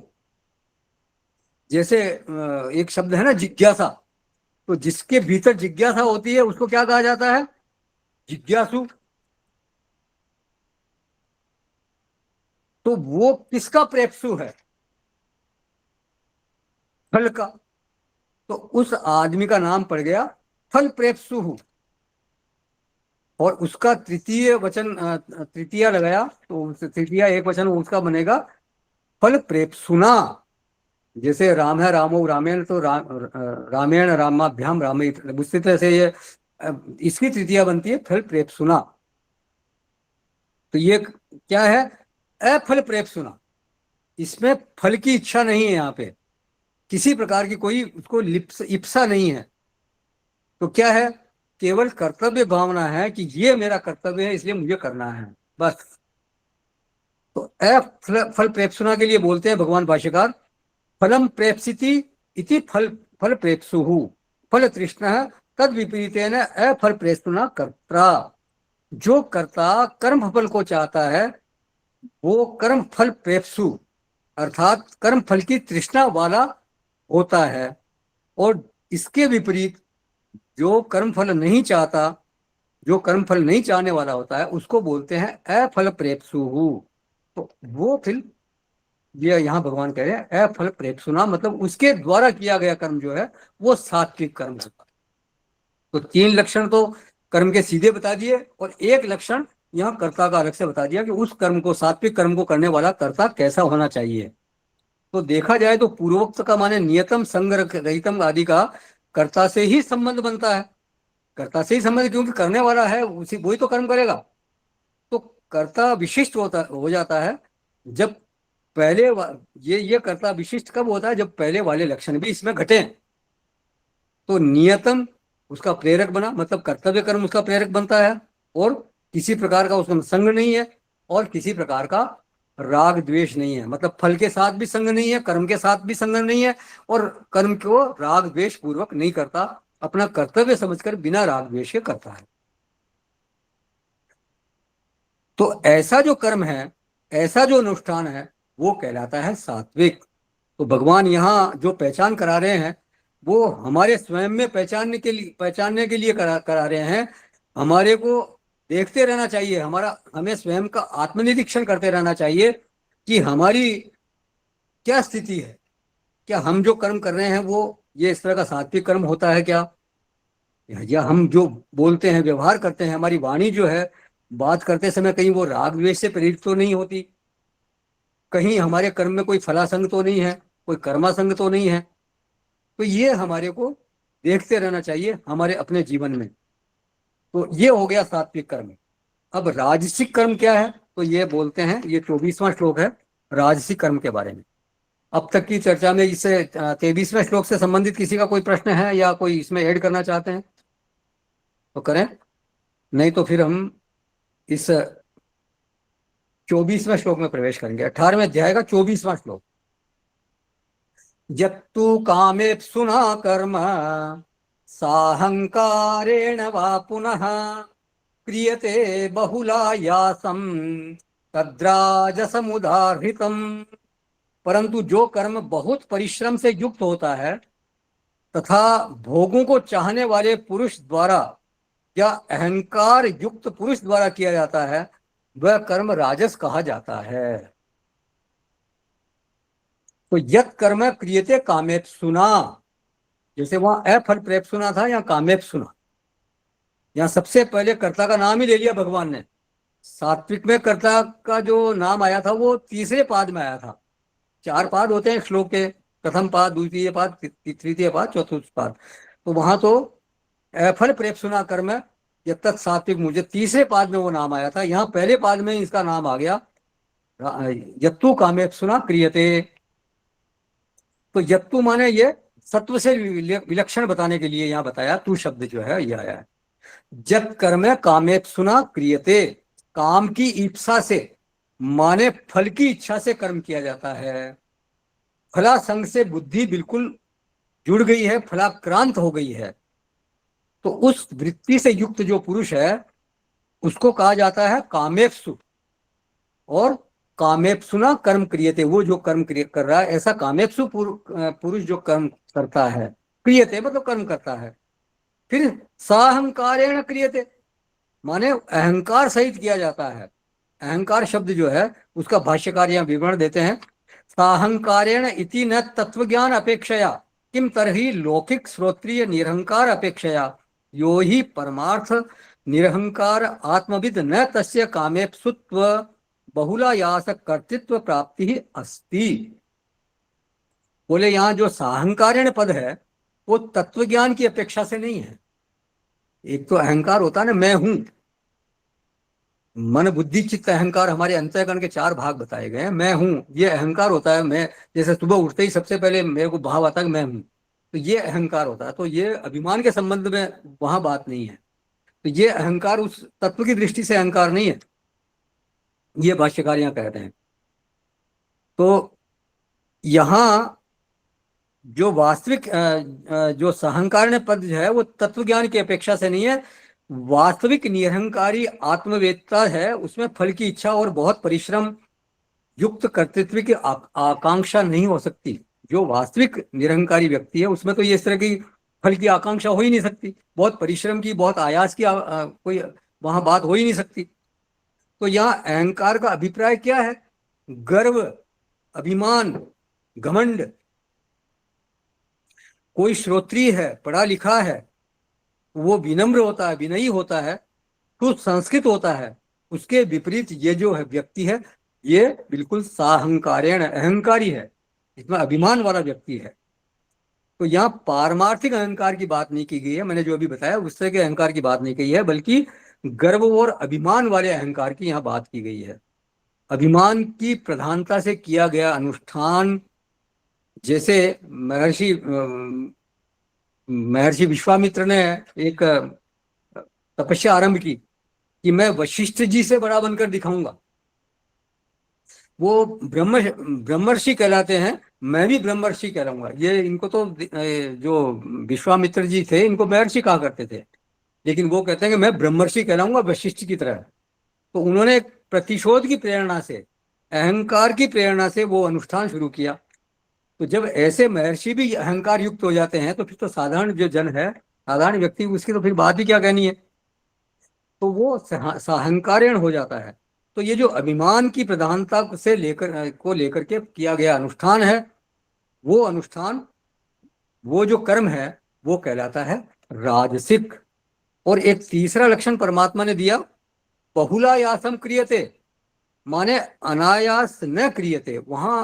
Speaker 1: जैसे एक शब्द है ना जिज्ञासा, तो जिसके भीतर जिज्ञासा होती है उसको क्या कहा जाता है, जिज्ञासु। तो वो किसका प्रेप्सु है, फल का। तो उस आदमी का नाम पड़ गया फल प्रेप्सुहु। और उसका तृतीय वचन तृतीया लगाया तो तृतीया एक वचन उसका बनेगा फल प्रेप्सुना। जैसे राम है रामो रामेण, तो रामेण रामाभ्याम रामयित, उसी तरह से ये इसकी तृतीया बनती है फल प्रेप्सुना। तो ये क्या है, अफल प्रेप्सुना। इसमें फल की इच्छा नहीं है, यहाँ पे किसी प्रकार की कोई उसको इप्सा नहीं है। तो क्या है, केवल कर्तव्य भावना है कि ये मेरा कर्तव्य है इसलिए मुझे करना है, बस। तो फल प्रेप्सुना के लिए बोलते हैं भगवान भाष्यकार, फलम प्रेप्सिति इति फल फल प्रेप्सुहु फल तृष्ण तद विपरीतेन अफल प्रेप्सुना कर्ता। जो कर्ता कर्म फल को चाहता है वो कर्म फल प्रेप्सु अर्थात कर्म फल की तृष्णा वाला होता है। और इसके विपरीत जो कर्म फल नहीं चाहता, जो कर्म फल नहीं चाहने वाला होता है उसको बोलते हैं अफल प्रेप्सुहु। तो वो फिर ये यहाँ भगवान कह रहे हैं अफल प्रेप्सुना, मतलब उसके द्वारा किया गया कर्म जो है वो सात्विक कर्म होता है। तो तीन लक्षण तो कर्म के सीधे बता दिए, और एक लक्षण यहाँ कर्ता का अलग से बता दिया कि उस कर्म को, सात्विक कर्म को करने वाला कर्ता कैसा होना चाहिए। तो देखा जाए तो पूर्वोक्त का माने नियतम संग रहितम आदि का कर्ता से ही संबंध बनता है। कर्ता से ही संबंध, क्योंकि करने वाला है उसी, वही तो कर्म करेगा। तो कर्ता विशिष्ट हो जाता है जब पहले ये कर्ता विशिष्ट कब होता है, जब पहले वाले लक्षण भी इसमें घटे। तो नियतम उसका प्रेरक बना, मतलब कर्तव्य कर्म उसका प्रेरक बनता है, और किसी प्रकार का उसका संग नहीं है, और किसी प्रकार का राग द्वेष नहीं है, मतलब फल के साथ भी संग नहीं है, कर्म के साथ भी संग नहीं है, और कर्म को राग द्वेष पूर्वक नहीं करता, अपना कर्तव्य समझकर बिना राग द्वेष के करता है। तो ऐसा जो कर्म है, ऐसा जो अनुष्ठान है वो कहलाता है सात्विक। तो भगवान यहाँ जो पहचान करा रहे हैं वो हमारे स्वयं में पहचानने के लिए करा रहे हैं। हमारे को देखते रहना चाहिए, हमें स्वयं का आत्मनिरीक्षण करते रहना चाहिए कि हमारी क्या स्थिति है, क्या हम जो कर्म कर रहे हैं वो ये इस तरह का सात्विक कर्म होता है क्या, या हम जो बोलते हैं, व्यवहार करते हैं, हमारी वाणी जो है बात करते समय कहीं वो राग द्वेष से प्रेरित तो नहीं होती, कहीं हमारे कर्म में कोई फलासंग तो नहीं है, कोई कर्मासंग तो नहीं है। तो ये हमारे को देखते रहना चाहिए हमारे अपने जीवन में। तो ये हो गया सात्विक कर्म। अब राजसिक कर्म क्या है, तो ये बोलते हैं, ये 24वां श्लोक है राजसिक कर्म के बारे में। अब तक की चर्चा में इससे 23वें श्लोक से संबंधित किसी का कोई प्रश्न है या कोई इसमें ऐड करना चाहते हैं तो करें, नहीं तो फिर हम इस 24वें श्लोक में प्रवेश करेंगे। 18वें अध्याय का 24वां श्लोक। यत्तु कामेप्सुना कर्म साहंकारेण वा पुनः क्रियते बहुलायासं तद्राजसमुदाहृतम्। परंतु जो कर्म बहुत परिश्रम से युक्त होता है तथा भोगों को चाहने वाले पुरुष द्वारा या अहंकार युक्त पुरुष द्वारा किया जाता है वह कर्म राजस कहा जाता है। तो यत् कर्म क्रियते कामेप्सुना, जैसे वहां अफल प्रेप्सुना था, यहाँ कामेप्सुना। यहाँ सबसे पहले कर्ता का नाम ही ले लिया भगवान ने। सात्विक में कर्ता का जो नाम आया था वो तीसरे पाद में आया था। 4 पाद होते हैं श्लोक के, प्रथम पाद, द्वितीय पाद, तृतीय पाद, चतुर्थ पाद। तो वहां तो अफल प्रेप्सुना कर्म यत्तत् सात्विक, मुझे तीसरे पाद में वो नाम आया था, यहाँ पहले पाद में इसका नाम आ गया यत्तु कामेप्सुना क्रियते। तो यत्तु माने ये सत्व से विलक्षण बताने के लिए यहाँ बताया, तू शब्द जो है ये आया है। जत कर्म कामेप्सुना क्रियते, काम की इच्छा से माने फल की इच्छा से कर्म किया जाता है। फलासंग से बुद्धि बिल्कुल जुड़ गई है, फलाक्रांत हो गई है, तो उस वृत्ति से युक्त जो पुरुष है उसको कहा जाता है कामेप्सु। और कामेप्सुना कर्म क्रियते, वो जो कर्म कर रहा है, ऐसा कामेप्सु पुरुष जो कर्म करता है, क्रियते मतलब कर्म करता है। फिर साहंकारेण क्रियते, माने अहंकार सहित किया जाता है। अहंकार शब्द जो है उसका भाष्यकार यहाँ विवरण देते हैं, साहंकारेण इति न तत्वज्ञान अपेक्षया किम तरहि लौकिक श्रोत्रिय निरहंकार अपेक्षया यो ही परमार्थ निरहंकार आत्मविद न तस्य कामेप्सुत्व बहुलायास कर्तृत्व प्राप्ति ही अस्ति। बोले यहाँ जो साहंकारेण पद है वो तत्वज्ञान की अपेक्षा से नहीं है। एक तो अहंकार होता है ना, मैं हूं, मन बुद्धि चित्त अहंकार, हमारे अंतःकरण के 4 भाग बताए गए हैं। मैं हूं, ये अहंकार होता है। मैं जैसे सुबह उठते ही सबसे पहले मेरे को भाव आता है कि मैं हूं, तो ये अहंकार होता है। तो ये अभिमान के संबंध में वहां बात नहीं है। तो ये अहंकार उस तत्व की दृष्टि से अहंकार नहीं है, ये भाष्यकार यहाँ कहते हैं। तो यहाँ जो वास्तविक जो सहंकार पद है वो तत्व ज्ञान की अपेक्षा से नहीं है। वास्तविक निरहंकारी आत्मवेदता है, उसमें फल की इच्छा और बहुत परिश्रम युक्त कर्तृत्व की आकांक्षा नहीं हो सकती। जो वास्तविक निरहंकारी व्यक्ति है उसमें तो ये इस तरह की फल की आकांक्षा हो ही नहीं सकती, बहुत परिश्रम की, बहुत आयास की कोई वहां बात हो ही नहीं सकती। तो यहाँ अहंकार का अभिप्राय क्या है? गर्व, अभिमान, घमंड। कोई श्रोत्रिय है, पढ़ा लिखा है, वो विनम्र होता है, विनयी होता है, तो संस्कृत होता है, उसके विपरीत ये जो है व्यक्ति है ये बिल्कुल साहंकारेण अहंकारी है, इसमें अभिमान वाला व्यक्ति है। तो यहाँ पारमार्थिक अहंकार की बात नहीं की गई है, मैंने जो अभी बताया उस तरह के अहंकार की बात नहीं कही है, बल्कि गर्व और अभिमान वाले अहंकार की यहाँ बात की गई है। अभिमान की प्रधानता से किया गया अनुष्ठान, जैसे महर्षि विश्वामित्र ने एक तपस्या आरंभ की कि मैं वशिष्ठ जी से बड़ा बनकर दिखाऊंगा। वो ब्रह्मर्षि कहलाते हैं, मैं भी ब्रह्मर्षि कहलाऊंगा। ये इनको तो जो विश्वामित्र जी थे इनको महर्षि कहा करते थे, लेकिन वो कहते हैं कि मैं ब्रह्मर्षि कहलाऊंगा वशिष्ठ की तरह। तो उन्होंने प्रतिशोध की प्रेरणा से, अहंकार की प्रेरणा से वो अनुष्ठान शुरू किया। तो जब ऐसे महर्षि भी अहंकार युक्त हो जाते हैं तो फिर तो साधारण जो जन है, साधारण व्यक्ति, उसकी तो फिर बात ही क्या कहनी है। तो वो साहंकारेण हो जाता है। तो ये जो अभिमान की प्रधानता से लेकर के किया गया अनुष्ठान है, वो अनुष्ठान, वो जो कर्म है वो कहलाता है राजसिक। और एक तीसरा लक्षण परमात्मा ने दिया, बहुलायासम क्रियते, माने अनायास न क्रियते। वहां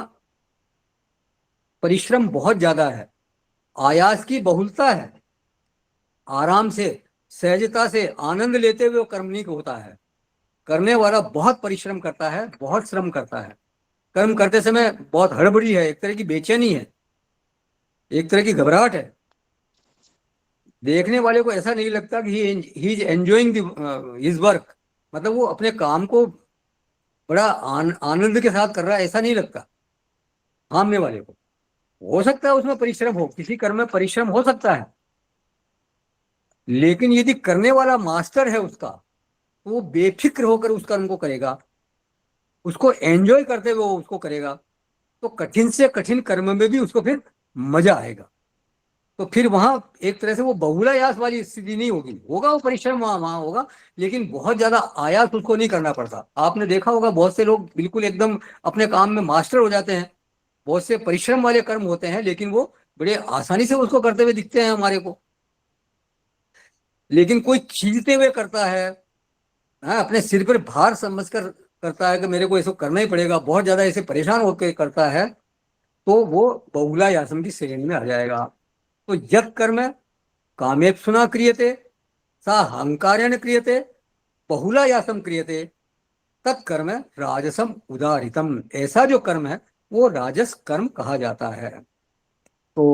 Speaker 1: परिश्रम बहुत ज्यादा है, आयास की बहुलता है, आराम से, सहजता से, आनंद लेते हुए कर्म नहीं होता है। करने वाला बहुत परिश्रम करता है, बहुत श्रम करता है। कर्म करते समय बहुत हड़बड़ी है, एक तरह की बेचैनी है, एक तरह की घबराहट है। देखने वाले को ऐसा नहीं लगता कि he is enjoying his work, मतलब वो अपने काम को बड़ा आनंद के साथ कर रहा है, ऐसा नहीं लगता सामने वाले को। हो सकता है उसमें परिश्रम हो, किसी कर्म में परिश्रम हो सकता है, लेकिन यदि करने वाला मास्टर है उसका, तो वो बेफिक्र होकर उस कर्म को करेगा, उसको एंजॉय करते हुए वो उसको करेगा। तो कठिन से कठिन कर्म में भी उसको फिर मजा आएगा। तो फिर वहां एक तरह से वो बहुलायास वाली स्थिति नहीं होगी, होगा वो परिश्रम वहां वहां होगा, लेकिन बहुत ज्यादा आयास उसको नहीं करना पड़ता। आपने देखा होगा बहुत से लोग बिल्कुल एकदम अपने काम में मास्टर हो जाते हैं, बहुत से परिश्रम वाले कर्म होते हैं लेकिन वो बड़े आसानी से उसको करते हुए दिखते हैं हमारे को। लेकिन कोई खींचते हुए करता है, हाँ, अपने सिर पर भार समझकर करता है कि मेरे को इसको करना ही पड़ेगा, बहुत ज्यादा ऐसे परेशान होकर करता है, तो वो बहुलायासम की श्रेणी में आ जाएगा। तो यत् कर्म कामेप्सुना क्रियते, साहंकारेण क्रियते बहुलायासम क्रियते तत्कर्म राजसम उदारितम। ऐसा जो कर्म है वो राजस कर्म कहा जाता है। तो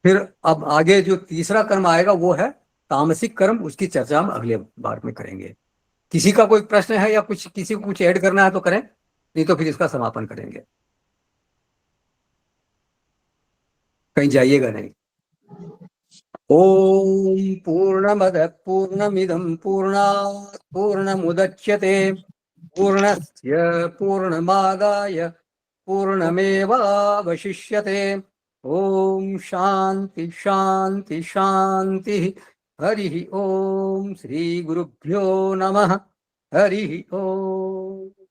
Speaker 1: फिर अब आगे जो तीसरा कर्म आएगा वो है तामसिक कर्म। उसकी चर्चा हम अगले बार में करेंगे। किसी का कोई प्रश्न है या कुछ किसी को कुछ ऐड करना है तो करें, नहीं तो फिर इसका समापन करेंगे। कहीं जाइएगा नहीं। ओम पूर्णमद पूर्णमिदं पूर्णात् पूर्णमुदच्यते पूर्णस्य पूर्णमादाय पूर्णमेवावशिष्यते। ओम शांति शांति शांति। हरि ओम। श्री गुरुभ्यो नमः। हरि ओम।